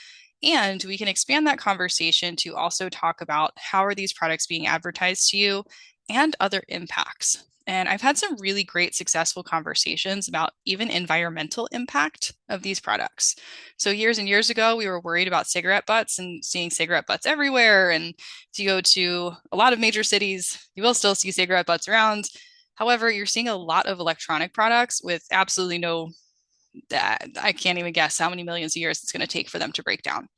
And we can expand that conversation to also talk about how are these products being advertised to you and other impacts. And I've had some really great successful conversations about even environmental impact of these products. So years and years ago, we were worried about cigarette butts and seeing cigarette butts everywhere. And if you go to a lot of major cities, you will still see cigarette butts around. However, you're seeing a lot of electronic products with absolutely no I can't even guess how many millions of years it's going to take for them to break down.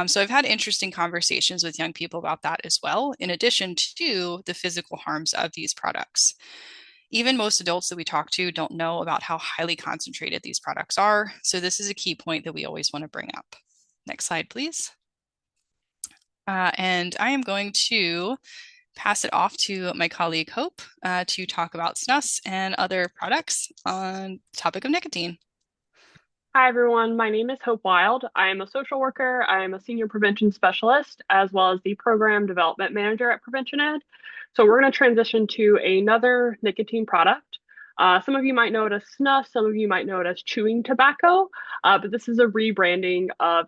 So I've had interesting conversations with young people about that as well, in addition to the physical harms of these products. Even most adults that we talk to don't know about how highly concentrated these products are. So this is a key point that we always want to bring up. Next slide, please. And I am going to pass it off to my colleague Hope to talk about snus and other products on the topic of nicotine. Hi, everyone. My name is Hope Wild. I am a social worker. I am a senior prevention specialist, as well as the program development manager at Prevention Ed. So we're going to transition to another nicotine product. Some of you might know it as snus. Some of you might know it as chewing tobacco, but this is a rebranding of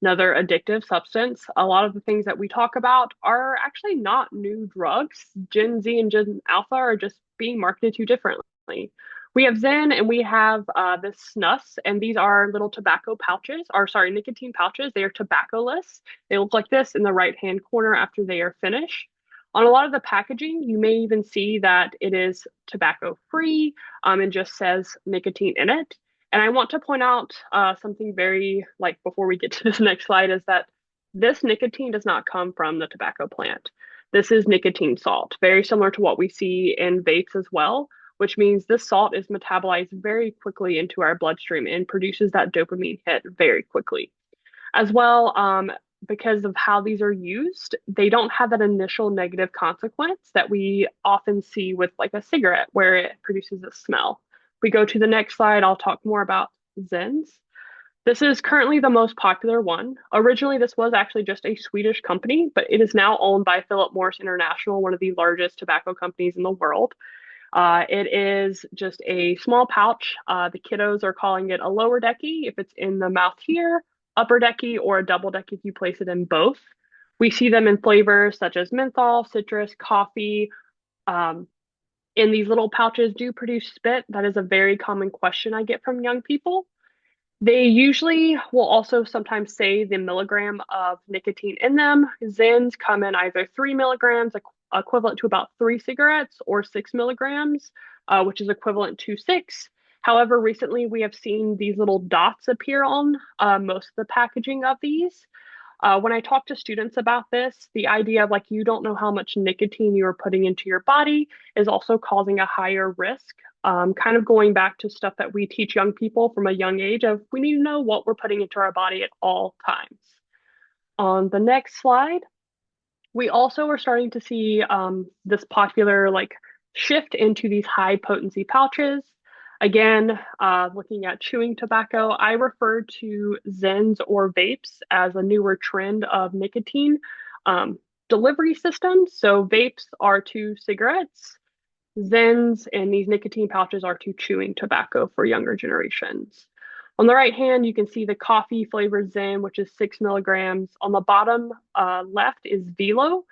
another addictive substance. A lot of the things that we talk about are actually not new drugs. Gen Z and Gen Alpha are just being marketed to differently. We have Zen and we have this snus, and these are little tobacco pouches, or sorry, nicotine pouches. They are tobacco-less. They look like this in the right-hand corner after they are finished. On a lot of the packaging, you may even see that it is tobacco-free and just says nicotine in it. And I want to point out something very, like before we get to this next slide, is that this nicotine does not come from the tobacco plant. This is nicotine salt, very similar to what we see in vapes as well, which means this salt is metabolized very quickly into our bloodstream and produces that dopamine hit very quickly. As well, because of how these are used, they don't have that initial negative consequence that we often see with like a cigarette where it produces a smell. If we go to the next slide, I'll talk more about Zens. This is currently the most popular one. Originally, this was actually just a Swedish company, but it is now owned by Philip Morris International, one of the largest tobacco companies in the world. It is just a small pouch. The kiddos are calling it a lower decky if it's in the mouth here, upper decky, or a double deck if you place it in both. We see them in flavors such as menthol, citrus, coffee. And these little pouches do produce spit. That is a very common question I get from young people. They usually will also sometimes say the milligram of nicotine in them. Zens come in either 3 milligrams, equivalent to about 3 cigarettes, or 6 milligrams, which is equivalent to 6. However, recently we have seen these little dots appear on most of the packaging of these. When I talk to students about this, the idea of like you don't know how much nicotine you are putting into your body is also causing a higher risk. Kind of going back to stuff that we teach young people from a young age of we need to know what we're putting into our body at all times. On the next slide, we also are starting to see this popular like shift into these high potency pouches. Again, looking at chewing tobacco, I refer to Zens or vapes as a newer trend of nicotine delivery systems. So vapes are to cigarettes, Zens and these nicotine pouches are to chewing tobacco for younger generations. On the right hand, you can see the coffee flavored Zen, which is 6 milligrams. On the bottom left is Velo.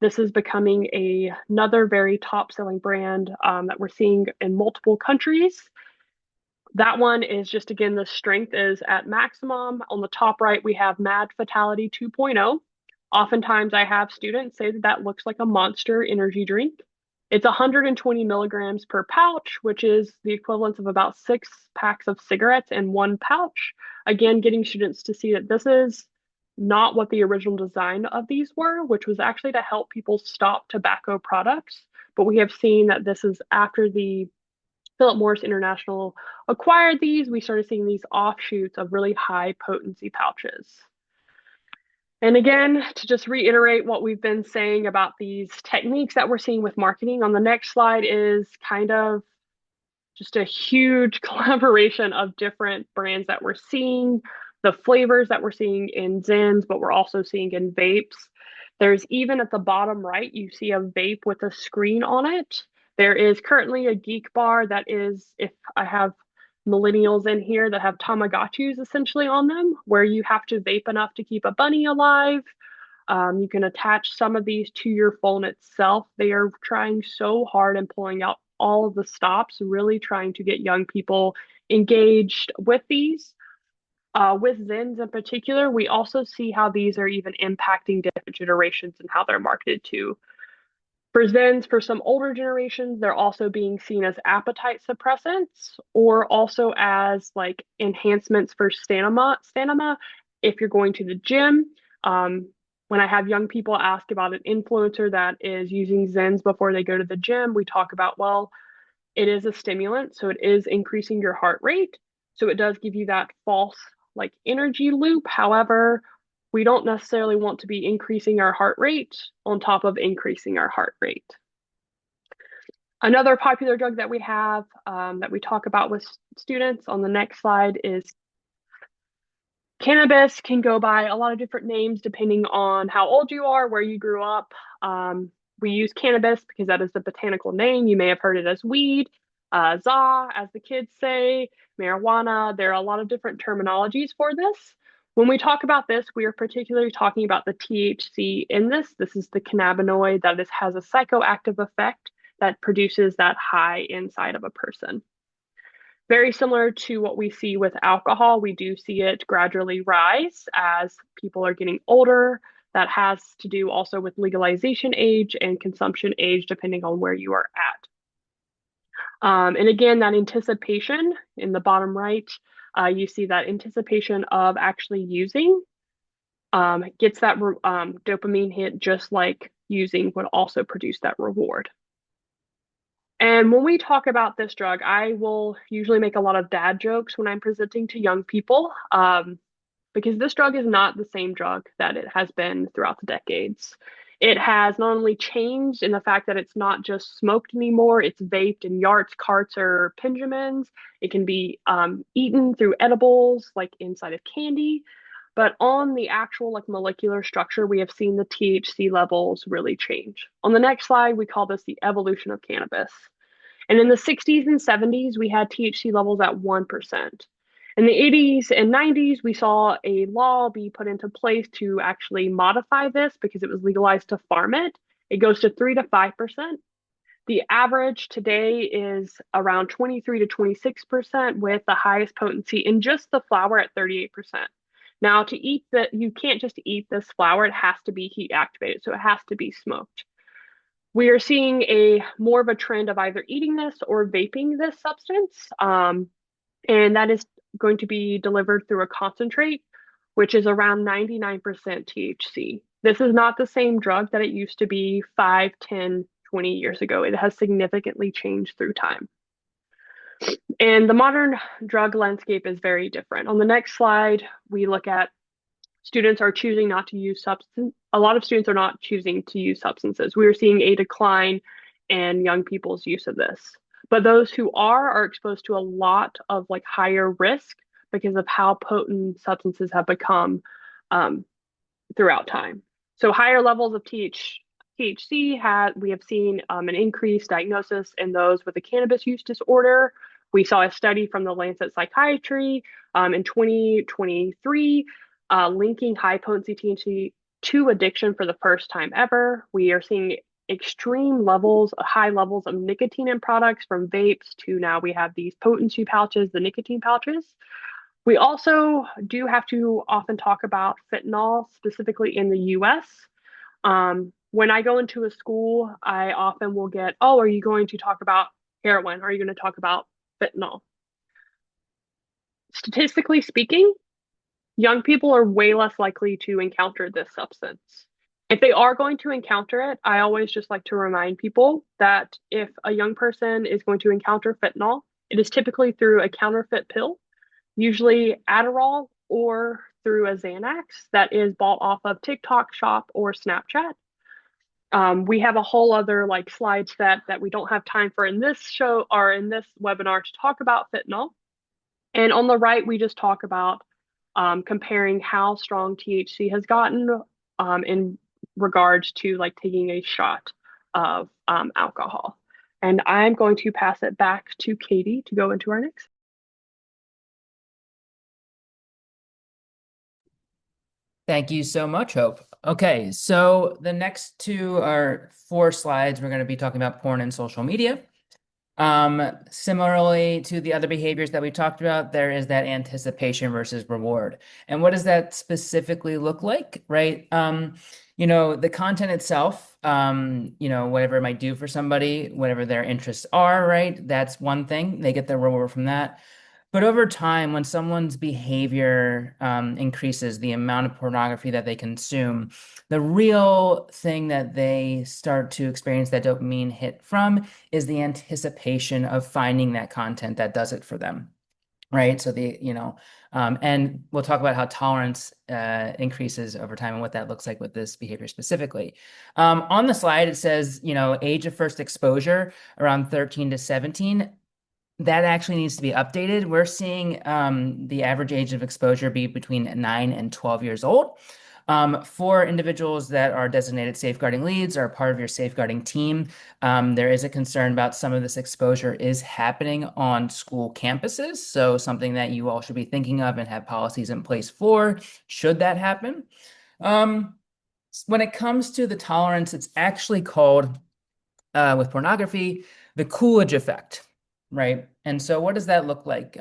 This is becoming another very top selling brand that we're seeing in multiple countries. That one is just, again, the strength is at maximum. On the top right, we have Mad Fatality 2.0. Oftentimes I have students say that that looks like a Monster energy drink. It's 120 milligrams per pouch, which is the equivalent of about 6 packs of cigarettes in one pouch. Again, getting students to see that this is not what the original design of these were, which was actually to help people stop tobacco products. But we have seen that this is after the Philip Morris International acquired these, we started seeing these offshoots of really high potency pouches. And again, to just reiterate what we've been saying about these techniques that we're seeing with marketing, on the next slide is kind of just a huge collaboration of different brands that we're seeing, the flavors that we're seeing in Zins, but we're also seeing in vapes. There's even at the bottom right, you see a vape with a screen on it. There is currently a Geek Bar that is, if I have millennials in here that have Tamagotchis essentially on them, where you have to vape enough to keep a bunny alive. You can attach some of these to your phone itself. They are trying so hard and pulling out all of the stops, really trying to get young people engaged with these. With Zins in particular, we also see how these are even impacting different generations and how they're marketed to. For Zins, for some older generations, they're also being seen as appetite suppressants or also as like enhancements for stamina if you're going to the gym. When I have young people ask about an influencer that is using Zins before they go to the gym, we talk about, well, it is a stimulant, so it is increasing your heart rate. So it does give you that false like energy loop. However, we don't necessarily want to be increasing our heart rate on top of increasing our heart rate. Another popular drug that we have that we talk about with students on the next slide is cannabis. Can go by a lot of different names depending on how old you are, where you grew up. We use cannabis because that is the botanical name. You may have heard it as weed, za, as the kids say, marijuana. There are a lot of different terminologies for this. When we talk about this, we are particularly talking about the THC in this. This is the cannabinoid that has a psychoactive effect that produces that high inside of a person. Very similar to what we see with alcohol, we do see it gradually rise as people are getting older. That has to do also with legalization age and consumption age, depending on where you are at. And again, that anticipation in the bottom right, you see that anticipation of actually using gets that dopamine hit just like using would also produce that reward. And when we talk about this drug, I will usually make a lot of dad jokes when I'm presenting to young people because this drug is not the same drug that it has been throughout the decades. It has not only changed in the fact that it's not just smoked anymore, it's vaped in yarts, carts, or Benjamins. It can be eaten through edibles, like inside of candy. But on the actual like molecular structure, we have seen the THC levels really change. On the next slide, we call this the evolution of cannabis. And in the 60s and 70s, we had THC levels at 1%. In the 80s and 90s, we saw a law be put into place to actually modify this because it was legalized to farm it. It goes to 3 to 5%. The average today is around 23 to 26% with the highest potency in just the flower at 38%. Now, to eat that, you can't just eat this flower, it has to be heat activated, so it has to be smoked. We are seeing more of a trend of either eating this or vaping this substance. And that is going to be delivered through a concentrate, which is around 99% THC. This is not the same drug that it used to be 5, 10, 20 years ago. It has significantly changed through time. And the modern drug landscape is very different. On the next slide, we look at students are choosing not to use substance. A lot of students are not choosing to use substances. We are seeing a decline in young people's use of this. But those who are exposed to a lot of like higher risk because of how potent substances have become throughout time. So higher levels of THC we have seen an increased diagnosis in those with a cannabis use disorder. We saw a study from the Lancet Psychiatry in 2023 linking high potency THC to addiction for the first time ever. We are seeing extreme levels, high levels of nicotine in products from vapes to now we have these potency pouches, the nicotine pouches. We also do have to often talk about fentanyl, specifically in the US. When I go into a school, I often will get, oh, are you going to talk about heroin? Are you going to talk about fentanyl? Statistically speaking, young people are way less likely to encounter this substance. If they are going to encounter it, I always just like to remind people that if a young person is going to encounter fentanyl, it is typically through a counterfeit pill, usually Adderall or through a Xanax that is bought off of TikTok Shop or Snapchat. We have a whole other like slide set that we don't have time for in this show or in this webinar to talk about fentanyl. And on the right, we just talk about comparing how strong THC has gotten in regards to like taking a shot of alcohol. And I'm going to pass it back to Katie to go into our next. Thank you so much, Hope. Okay, so the next two are 4 slides. We're going to be talking about porn and social media. Similarly to the other behaviors that we talked about, there is that anticipation versus reward. And what does that specifically look like, right? The content itself, whatever it might do for somebody, whatever their interests are, right? That's one thing. They get their reward from that. But over time, when someone's behavior increases, the amount of pornography that they consume, the real thing that they start to experience that dopamine hit from is the anticipation of finding that content that does it for them, right? So and we'll talk about how tolerance increases over time and what that looks like with this behavior specifically. On the slide, it says, age of first exposure around 13 to 17. That actually needs to be updated. We're seeing the average age of exposure be between 9 and 12 years old. For individuals that are designated safeguarding leads or part of your safeguarding team, there is a concern about some of this exposure is happening on school campuses. So something that you all should be thinking of and have policies in place for, should that happen. When it comes to the tolerance, it's actually called, with pornography, the Coolidge effect. Right. And so what does that look like?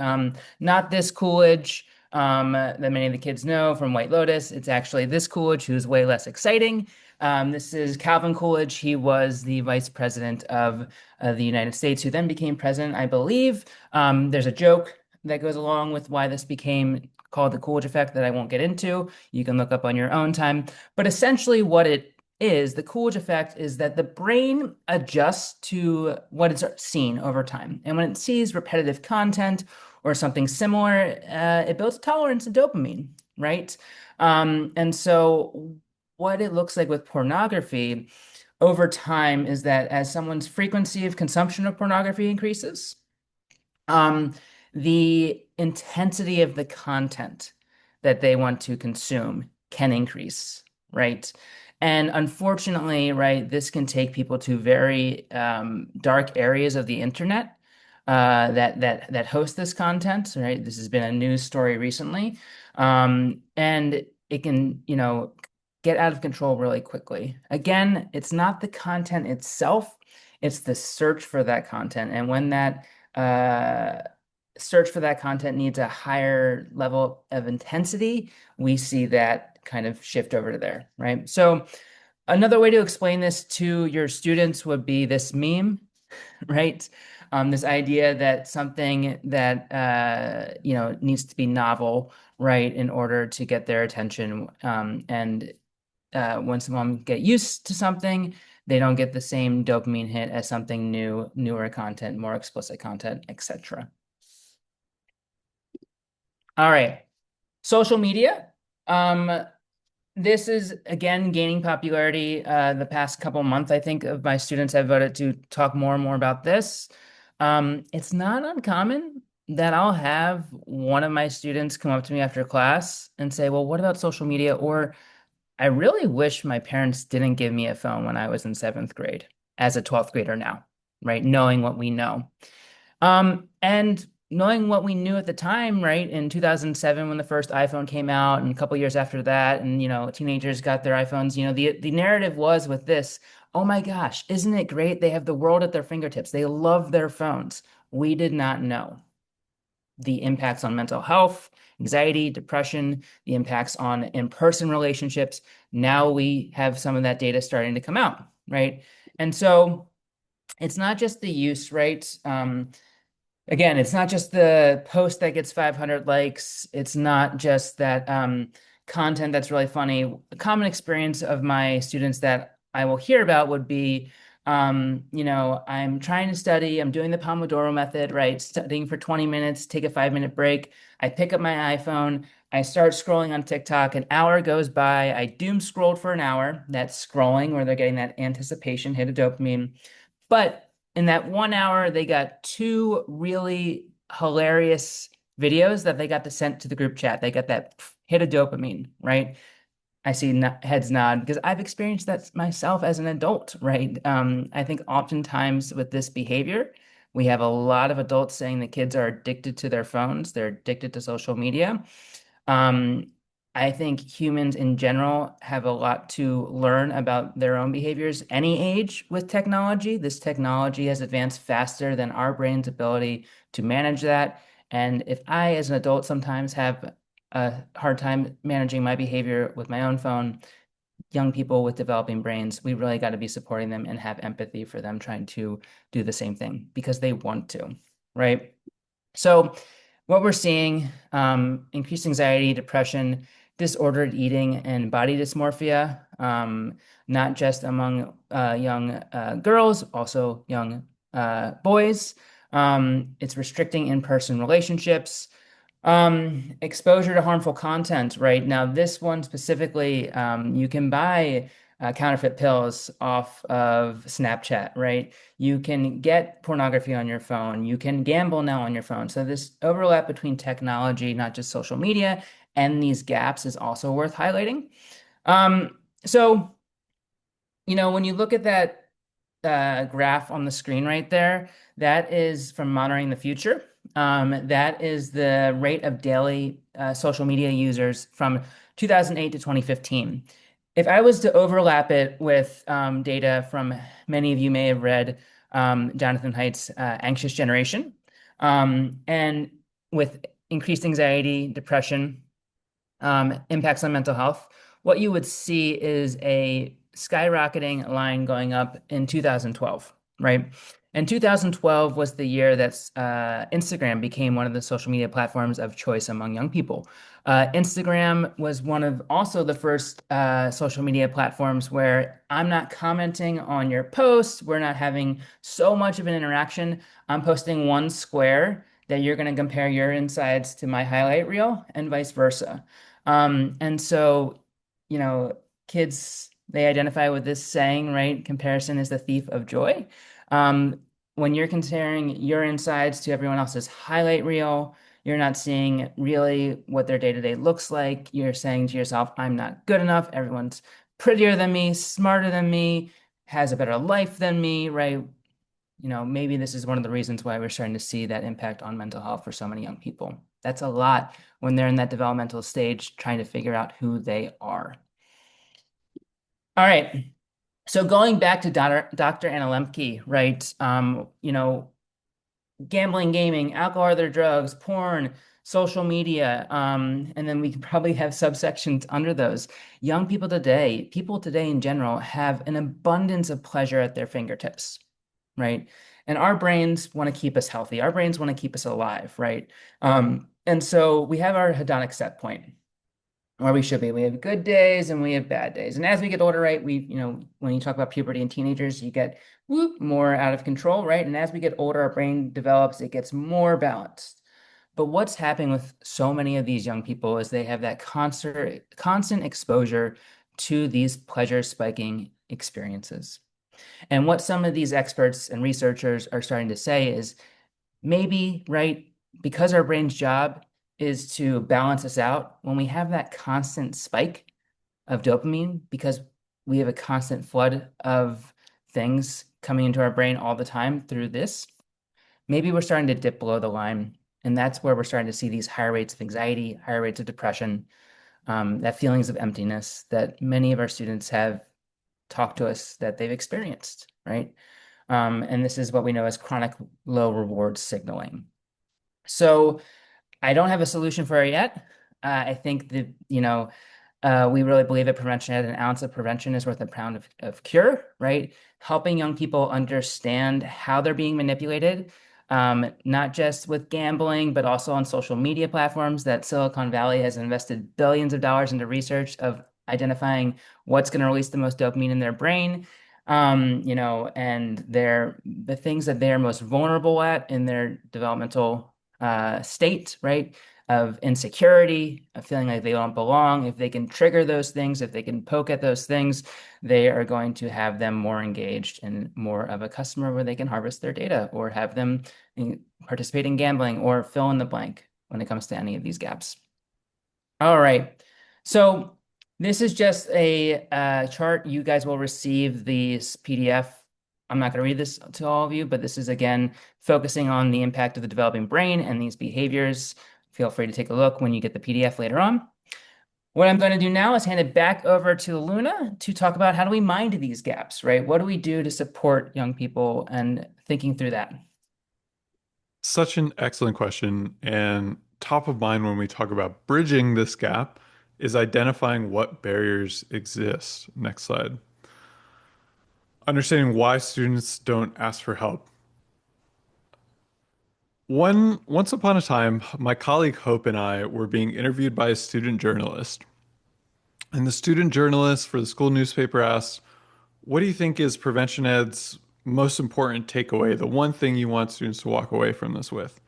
Not this Coolidge that many of the kids know from White Lotus. It's actually this Coolidge, who's way less exciting. This is Calvin Coolidge. He was the vice president of the United States, who then became president, I believe. There's a joke that goes along with why this became called the Coolidge effect that I won't get into. You can look up on your own time. But essentially what it is, the Coolidge effect is that the brain adjusts to what it's seen over time. And when it sees repetitive content or something similar, it builds tolerance and dopamine, right? And so what it looks like with pornography over time is that as someone's frequency of consumption of pornography increases, the intensity of the content that they want to consume can increase, right? And unfortunately, right, this can take people to very dark areas of the internet that host this content, right? This has been a news story recently, and it can, get out of control really quickly. Again, it's not the content itself; it's the search for that content, and when that search for that content needs a higher level of intensity, we see that kind of shift over to there, right? So another way to explain this to your students would be this meme, right? This idea that something that needs to be novel, right, in order to get their attention. And when someone get used to something, they don't get the same dopamine hit as something new, newer content, more explicit content, etc. All right, social media. This is, again, gaining popularity the past couple months. I think of my students have voted to talk more and more about this. It's not uncommon that I'll have one of my students come up to me after class and say, well, what about social media? Or I really wish my parents didn't give me a phone when I was in 7th grade as a 12th grader now, right? Knowing what we know. And knowing what we knew at the time, right, in 2007 when the first iPhone came out and a couple years after that, and, teenagers got their iPhones, the narrative was with this, oh my gosh, isn't it great? They have the world at their fingertips. They love their phones. We did not know the impacts on mental health, anxiety, depression, the impacts on in-person relationships. Now we have some of that data starting to come out, right? And so it's not just the use, right? again, it's not just the post that gets 500 likes. It's not just that content that's really funny. A common experience of my students that I will hear about would be, I'm trying to study. I'm doing the Pomodoro method, right? Studying for 20 minutes, take a 5-minute break. I pick up my iPhone. I start scrolling on TikTok. An hour goes by. I doom scrolled for an hour. That's scrolling where they're getting that anticipation hit of dopamine. But in that 1 hour, they got two really hilarious videos that they got to send to the group chat. They got that hit of dopamine, right? I see heads nod because I've experienced that myself as an adult, right? I think oftentimes with this behavior, we have a lot of adults saying that kids are addicted to their phones, they're addicted to social media. Um, I think humans in general have a lot to learn about their own behaviors any age with technology. This technology has advanced faster than our brain's ability to manage that. And if I, as an adult, sometimes have a hard time managing my behavior with my own phone, young people with developing brains, we really got to be supporting them and have empathy for them trying to do the same thing because they want to, right? So what we're seeing, increased anxiety, depression, disordered eating, and body dysmorphia, not just among young girls, also young boys. It's restricting in-person relationships. Exposure to harmful content, right? Now, this one specifically, you can buy counterfeit pills off of Snapchat, right? You can get pornography on your phone. You can gamble now on your phone. So this overlap between technology, not just social media, and these gaps is also worth highlighting. So, when you look at that graph on the screen right there, that is from Monitoring the Future. That is the rate of daily social media users from 2008 to 2015. If I was to overlap it with data from many of you may have read Jonathan Haidt's Anxious Generation, and with increased anxiety, depression, impacts on mental health, what you would see is a skyrocketing line going up in 2012, right? And 2012 was the year that Instagram became one of the social media platforms of choice among young people. Instagram was one of also the first social media platforms where I'm not commenting on your posts. We're not having so much of an interaction. I'm posting one square that you're going to compare your insides to my highlight reel and vice versa. And so, you know, kids, they identify with this saying, right? Comparison is the thief of joy. When you're comparing your insides to everyone else's highlight reel, you're not seeing really what their day-to-day looks like. You're saying to yourself, I'm not good enough. Everyone's prettier than me, smarter than me, has a better life than me, right? Maybe this is one of the reasons why we're starting to see that impact on mental health for so many young people. That's a lot when they're in that developmental stage trying to figure out who they are. All right. So going back to Dr. Anna Lembke, right? Gambling, gaming, alcohol, other drugs, porn, social media, and then we can probably have subsections under those. Young people today in general, have an abundance of pleasure at their fingertips, right? And our brains want to keep us healthy. Our brains want to keep us alive, right? And so we have our hedonic set point where we should be. We have good days and we have bad days. And as we get older, right, when you talk about puberty and teenagers, you get more out of control, right? And as we get older, our brain develops, it gets more balanced. But what's happening with so many of these young people is they have that constant exposure to these pleasure spiking experiences. And what some of these experts and researchers are starting to say is maybe, right, because our brain's job is to balance us out, when we have that constant spike of dopamine, because we have a constant flood of things coming into our brain all the time through this, maybe we're starting to dip below the line. And that's where we're starting to see these higher rates of anxiety, higher rates of depression, that feelings of emptiness that many of our students have talked to us that they've experienced, right? And this is what we know as chronic low reward signaling. So I don't have a solution for it yet. I think that, we really believe at Prevention Ed, an ounce of prevention is worth a pound of cure, right? Helping young people understand how they're being manipulated, not just with gambling, but also on social media platforms that Silicon Valley has invested billions of dollars into research of identifying what's going to release the most dopamine in their brain. And the things that they're most vulnerable at in their developmental state, right? Of insecurity, of feeling like they don't belong. If they can trigger those things, if they can poke at those things, they are going to have them more engaged and more of a customer where they can harvest their data or have them participate in gambling or fill in the blank when it comes to any of these gaps. All right. So this is just a chart. You guys will receive this PDF. I'm not going to read this to all of you, but this is, again, focusing on the impact of the developing brain and these behaviors. Feel free to take a look when you get the PDF later on. What I'm going to do now is hand it back over to Luna to talk about how do we mind these gaps, right? What do we do to support young people and thinking through that? Such an excellent question. And top of mind when we talk about bridging this gap is identifying what barriers exist. Next slide. Understanding why students don't ask for help. Once upon a time, my colleague Hope and I were being interviewed by a student journalist. And the student journalist for the school newspaper asked, "What do you think is Prevention Ed's most important takeaway, the one thing you want students to walk away from this with?"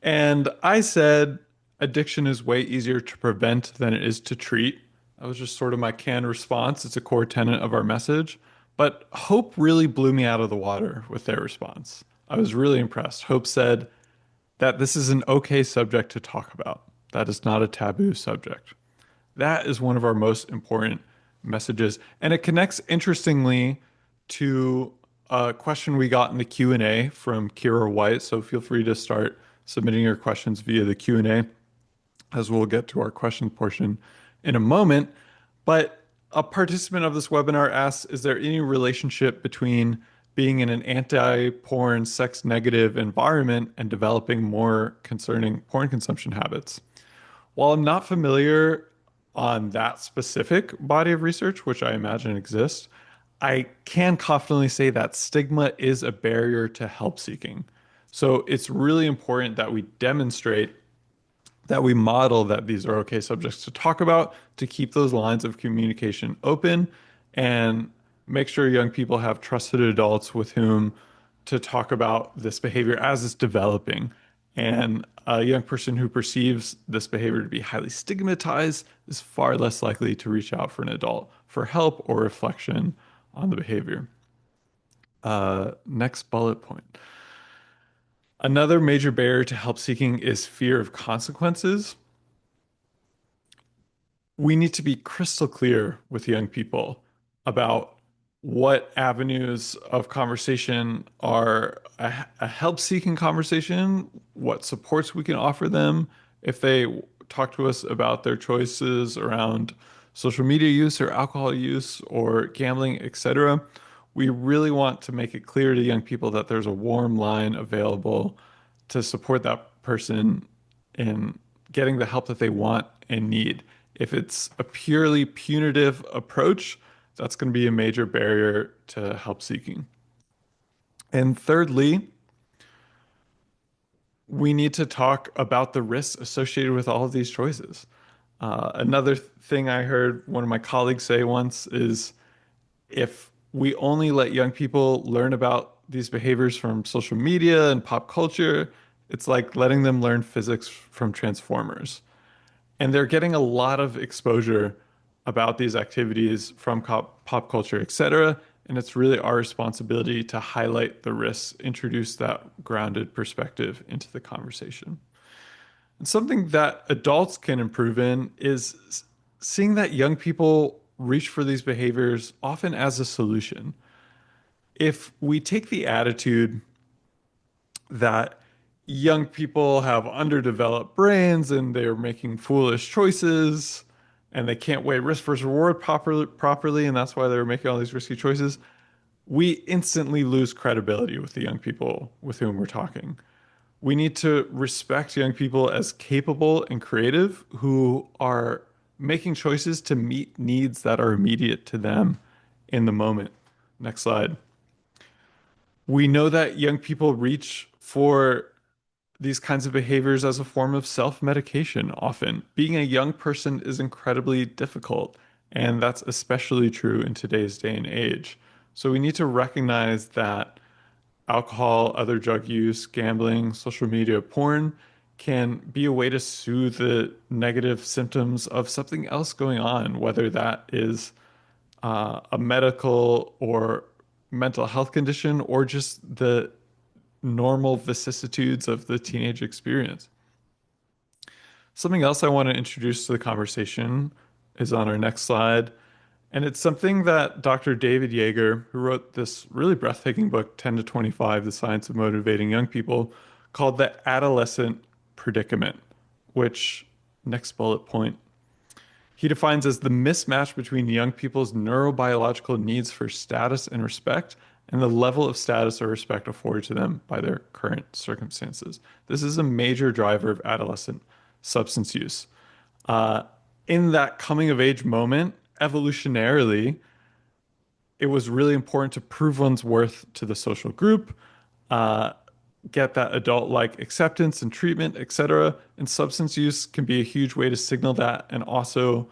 And I said, "Addiction is way easier to prevent than it is to treat." That was just sort of my canned response. It's a core tenet of our message. But Hope really blew me out of the water with their response. I was really impressed. Hope said that this is an okay subject to talk about. That is not a taboo subject. That is one of our most important messages. And it connects interestingly to a question we got in the Q&A from Kira White. So feel free to start submitting your questions via the Q&A, as we'll get to our question portion in a moment. But a participant of this webinar asks, is there any relationship between being in an anti-porn, sex-negative environment and developing more concerning porn consumption habits? While I'm not familiar on that specific body of research, which I imagine exists, I can confidently say that stigma is a barrier to help seeking. So it's really important that we demonstrate that we model that these are okay subjects to talk about, to keep those lines of communication open, and make sure young people have trusted adults with whom to talk about this behavior as it's developing. And a young person who perceives this behavior to be highly stigmatized is far less likely to reach out for an adult for help or reflection on the behavior. Next bullet point. Another major barrier to help seeking is fear of consequences. We need to be crystal clear with young people about what avenues of conversation are a help-seeking conversation, what supports we can offer them if they talk to us about their choices around social media use or alcohol use or gambling, etc. We really want to make it clear to young people that there's a warm line available to support that person in getting the help that they want and need. If it's a purely punitive approach, that's going to be a major barrier to help seeking. And thirdly, we need to talk about the risks associated with all of these choices. Another thing I heard one of my colleagues say once is if we only let young people learn about these behaviors from social media and pop culture, it's like letting them learn physics from Transformers. And they're getting a lot of exposure about these activities from pop culture, etc. And it's really our responsibility to highlight the risks, introduce that grounded perspective into the conversation. And something that adults can improve in is seeing that young people reach for these behaviors often as a solution. If we take the attitude that young people have underdeveloped brains and they're making foolish choices and they can't weigh risk versus reward properly, and that's why they're making all these risky choices, we instantly lose credibility with the young people with whom we're talking. We need to respect young people as capable and creative who are making choices to meet needs that are immediate to them in the moment. Next slide. We know that young people reach for these kinds of behaviors as a form of self-medication often. Being a young person is incredibly difficult, and that's especially true in today's day and age. So we need to recognize that alcohol, other drug use, gambling, social media, porn can be a way to soothe the negative symptoms of something else going on, whether that is a medical or mental health condition or just the normal vicissitudes of the teenage experience. Something else I want to introduce to the conversation is on our next slide. And it's something that Dr. David Yeager, who wrote this really breathtaking book, 10 to 25, The Science of Motivating Young People, called the adolescent predicament, which, next bullet point, he defines as the mismatch between young people's neurobiological needs for status and respect and the level of status or respect afforded to them by their current circumstances. This is a major driver of adolescent substance use. Uh, in that coming of age moment, evolutionarily, it was really important to prove one's worth to the social group, uh, get that adult-like acceptance and treatment, etc. And substance use can be a huge way to signal that and also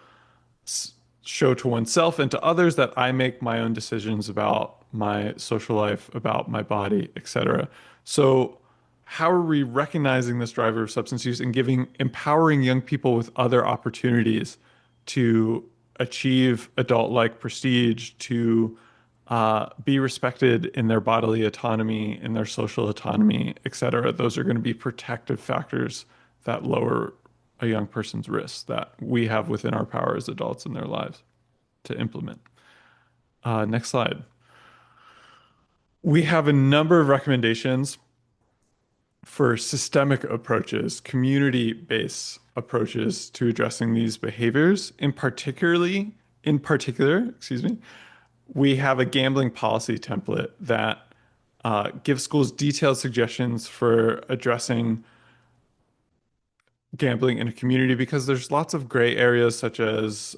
show to oneself and to others that I make my own decisions about my social life, about my body, etc. So, how are we recognizing this driver of substance use and empowering young people with other opportunities to achieve adult-like prestige, to be respected in their bodily autonomy, in their social autonomy, etc. Those are going to be protective factors that lower a young person's risks that we have within our power as adults in their lives to implement. Next slide. We have a number of recommendations for systemic approaches, community-based approaches to addressing these behaviors. In particular, excuse me, we have a gambling policy template that gives schools detailed suggestions for addressing gambling in a community because there's lots of gray areas such as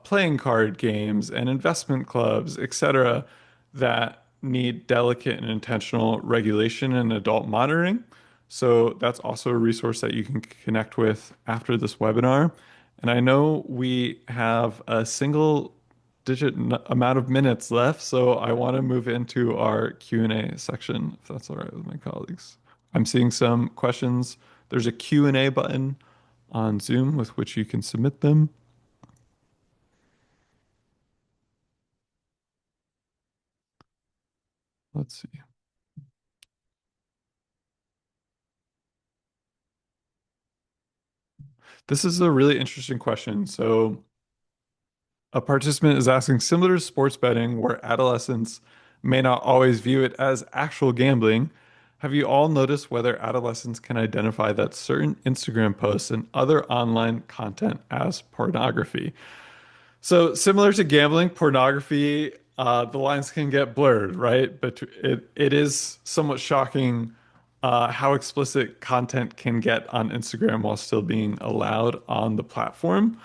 playing card games and investment clubs, etc., that need delicate and intentional regulation and adult monitoring. So that's also a resource that you can connect with after this webinar. And I know we have a single digit amount of minutes left, so I want to move into our Q&A section, if that's all right with my colleagues. I'm seeing some questions. There's a Q&A button on Zoom with which you can submit them. Let's see. This is a really interesting question. So a participant is asking, similar to sports betting, where adolescents may not always view it as actual gambling, have you all noticed whether adolescents can identify that certain Instagram posts and other online content as pornography? So similar to gambling, pornography, the lines can get blurred, right? But it is somewhat shocking how explicit content can get on Instagram while still being allowed on the platform.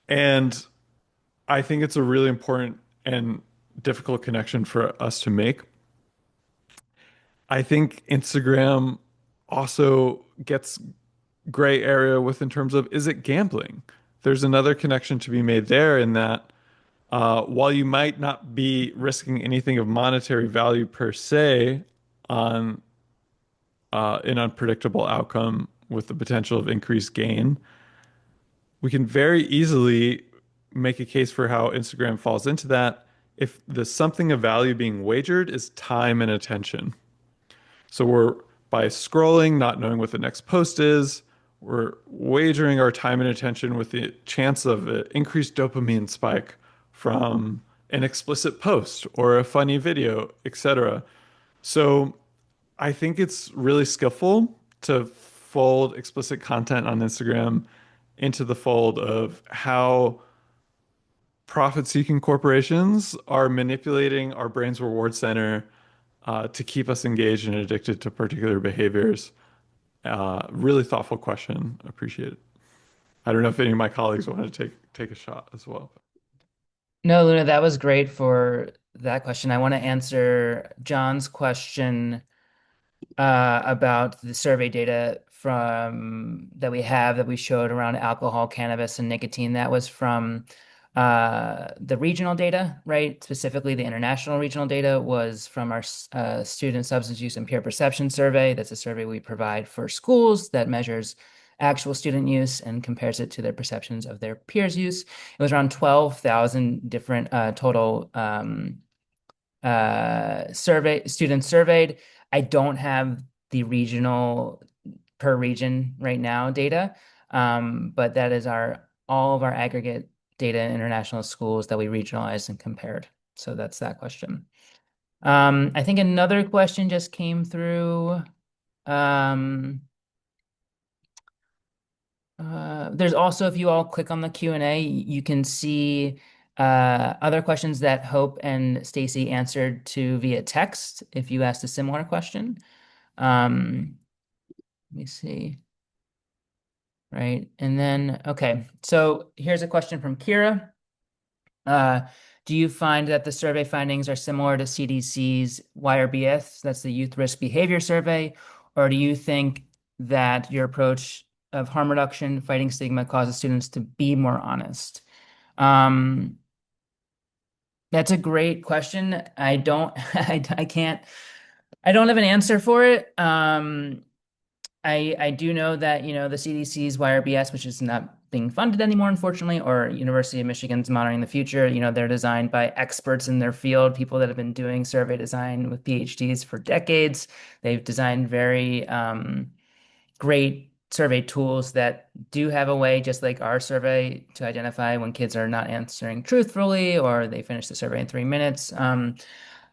And I think it's a really important and difficult connection for us to make. I think Instagram also gets gray area with in terms of is it gambling? There's another connection to be made there in that while you might not be risking anything of monetary value per se on an unpredictable outcome with the potential of increased gain, we can very easily make a case for how Instagram falls into that if the something of value being wagered is time and attention. So we're by scrolling, not knowing what the next post is, we're wagering our time and attention with the chance of an increased dopamine spike from an explicit post or a funny video, etc. So I think it's really skillful to fold explicit content on Instagram into the fold of how profit-seeking corporations are manipulating our brain's reward center to keep us engaged and addicted to particular behaviors. Really thoughtful question. Appreciate it. I don't know if any of my colleagues want to take a shot as well. No, Luna, that was great for that question. I want to answer John's question about the survey data from that we showed around alcohol, cannabis, and nicotine. That was from the regional data, right? Specifically, the international regional data was from our student substance use and peer perception survey. That's a survey we provide for schools that measures actual student use and compares it to their perceptions of their peers' use. It was around 12,000 different total students surveyed. I don't have the regional per region right now data, but that is our all of our aggregate data in international schools that we regionalized and compared. So that's that question. I think another question just came through. There's also, if you all click on the Q&A, you can see other questions that Hope and Stacy answered to via text if you asked a similar question. Let me see. Right. And then, okay. So here's a question from Kira. Do you find that the survey findings are similar to CDC's YRBS, that's the Youth Risk Behavior Survey, or do you think that your approach of harm reduction, fighting stigma, causes students to be more honest? That's a great question. I don't, I can't, I don't have an answer for it. I do know that, the CDC's YRBS, which is not being funded anymore, unfortunately, or University of Michigan's Monitoring the Future, they're designed by experts in their field, people that have been doing survey design with PhDs for decades. They've designed very great survey tools that do have a way, just like our survey, to identify when kids are not answering truthfully or they finish the survey in 3 minutes.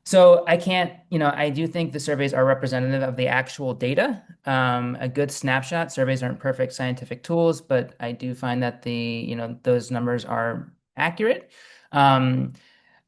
So I can't, I do think the surveys are representative of the actual data. A good snapshot. Surveys aren't perfect scientific tools, but I do find that those numbers are accurate.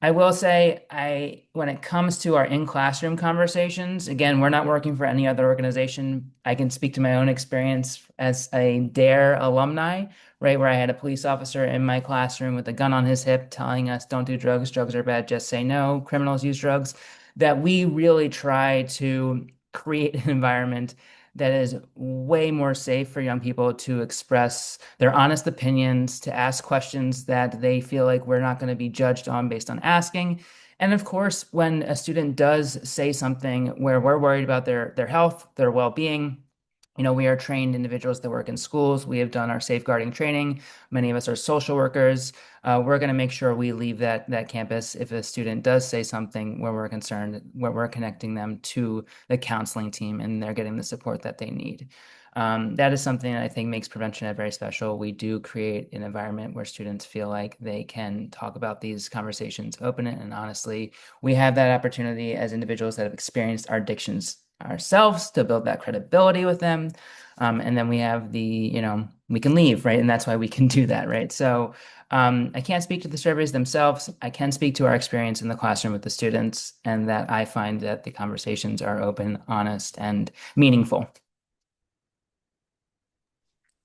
I will say, when it comes to our in-classroom conversations, again, we're not working for any other organization. I can speak to my own experience as a DARE alumni, right, where I had a police officer in my classroom with a gun on his hip telling us, don't do drugs, drugs are bad, just say no, criminals use drugs, that we really try to create an environment that is way more safe for young people to express their honest opinions, to ask questions that they feel like we're not going to be judged on based on asking. And of course, when a student does say something where we're worried about their health, their well-being, we are trained individuals that work in schools. We have done our safeguarding training. Many of us are social workers. We're going to make sure we leave that campus if a student does say something where we're concerned, where we're connecting them to the counseling team and they're getting the support that they need. That is something that I think makes Prevention Ed very special. We do create an environment where students feel like they can talk about these conversations openly and honestly. We have that opportunity as individuals that have experienced our addictions ourselves to build that credibility with them. And then we have we can leave, right? And that's why we can do that, right? So I can't speak to the surveys themselves. I can speak to our experience in the classroom with the students, and that I find that the conversations are open, honest, and meaningful.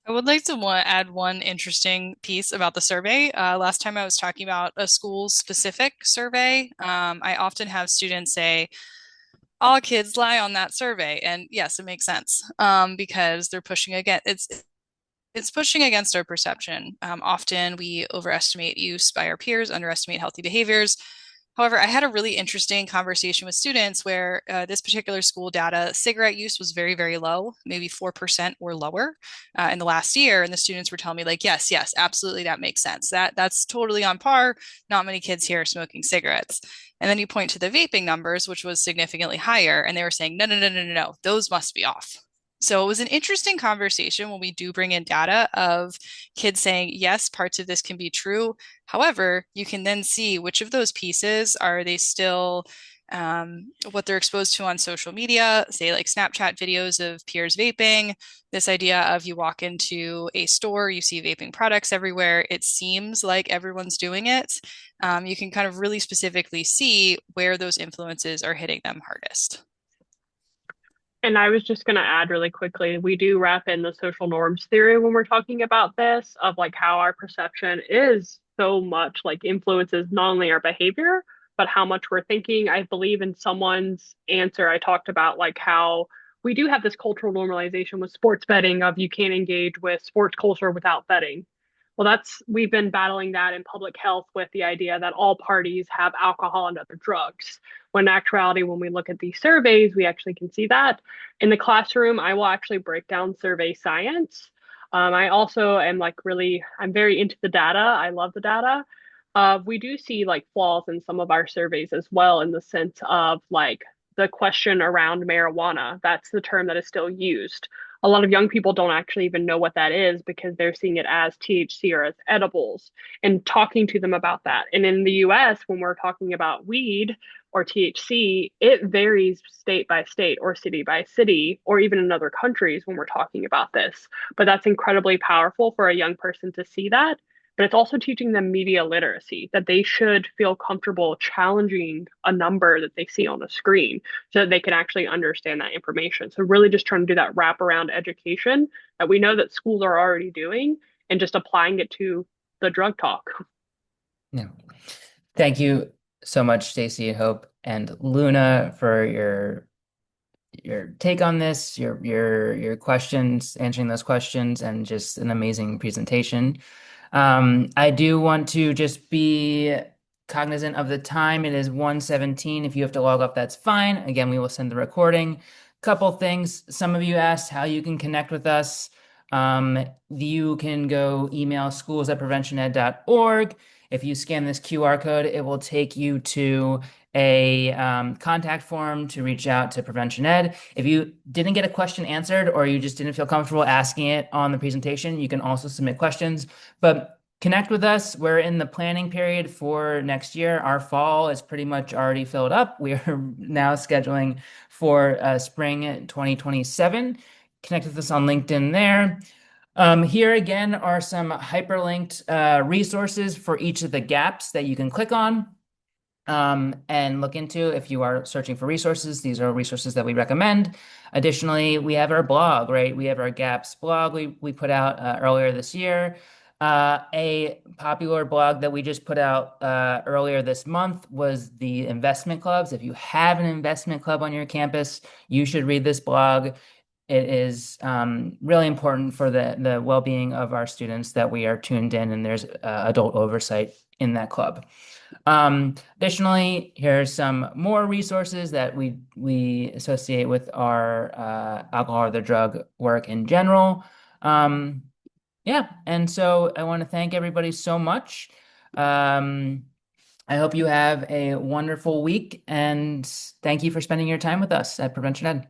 I would like to add one interesting piece about the survey. Last time I was talking about a school-specific survey. I often have students say, all kids lie on that survey. And yes, it makes sense because they're pushing against it's pushing against our perception. Often we overestimate use by our peers, underestimate healthy behaviors. However, I had a really interesting conversation with students where this particular school data, cigarette use was very, very low, maybe 4% or lower in the last year. And the students were telling me like, yes, yes, absolutely, that makes sense. That's totally on par. Not many kids here are smoking cigarettes. And then you point to the vaping numbers, which was significantly higher. And they were saying, no, no, no, no, no, no, those must be off. So it was an interesting conversation when we do bring in data of kids saying, yes, parts of this can be true. However, you can then see which of those pieces are they still what they're exposed to on social media, say like Snapchat videos of peers vaping, this idea of you walk into a store, you see vaping products everywhere, it seems like everyone's doing it. You can kind of really specifically see where those influences are hitting them hardest. And I was just going to add really quickly, we do wrap in the social norms theory when we're talking about this, of like how our perception is so much like influences not only our behavior, but how much we're thinking. I believe in someone's answer, I talked about like how we do have this cultural normalization with sports betting of you can't engage with sports culture without betting. Well, we've been battling that in public health with the idea that all parties have alcohol and other drugs. When in actuality, when we look at these surveys, we actually can see that. In the classroom, I will actually break down survey science. I also am I'm very into the data. I love the data. We do see like flaws in some of our surveys as well, in the sense of like the question around marijuana. That's the term that is still used. A lot of young people don't actually even know what that is because they're seeing it as THC or as edibles, and talking to them about that. And in the US, when we're talking about weed or THC, it varies state by state or city by city, or even in other countries when we're talking about this. But that's incredibly powerful for a young person to see that. But it's also teaching them media literacy, that they should feel comfortable challenging a number that they see on a screen so that they can actually understand that information. So really just trying to do that wraparound education that we know that schools are already doing, and just applying it to the drug talk. Yeah. Thank you so much, Stacy and Hope and Luna, for your take on this, your questions, answering those questions, and just an amazing presentation. I do want to just be cognizant of the time. It is 1:17. If you have to log off, that's fine. Again, we will send the recording. Couple things. Some of you asked how you can connect with us. You can go email schools@preventioned.org. If you scan this QR code, it will take you to a contact form to reach out to Prevention Ed. If you didn't get a question answered, or you just didn't feel comfortable asking it on the presentation, you can also submit questions. But connect with us. We're in the planning period for next year. Our fall is pretty much already filled up. We are now scheduling for spring 2027. Connect with us on LinkedIn there. Here again are some hyperlinked resources for each of the gaps that you can click on and look into if you are searching for resources. These are resources that we recommend. Additionally, we have our blog, right? We have our GAPS blog we put out earlier this year. A popular blog that we just put out earlier this month was the investment clubs. If you have an investment club on your campus, you should read this blog. It is really important for the well-being of our students that we are tuned in, and there's adult oversight in that club. Additionally, here's some more resources that we associate with our alcohol or the drug work in general. Yeah, and so I want to thank everybody so much. I hope you have a wonderful week, and thank you for spending your time with us at Prevention Ed.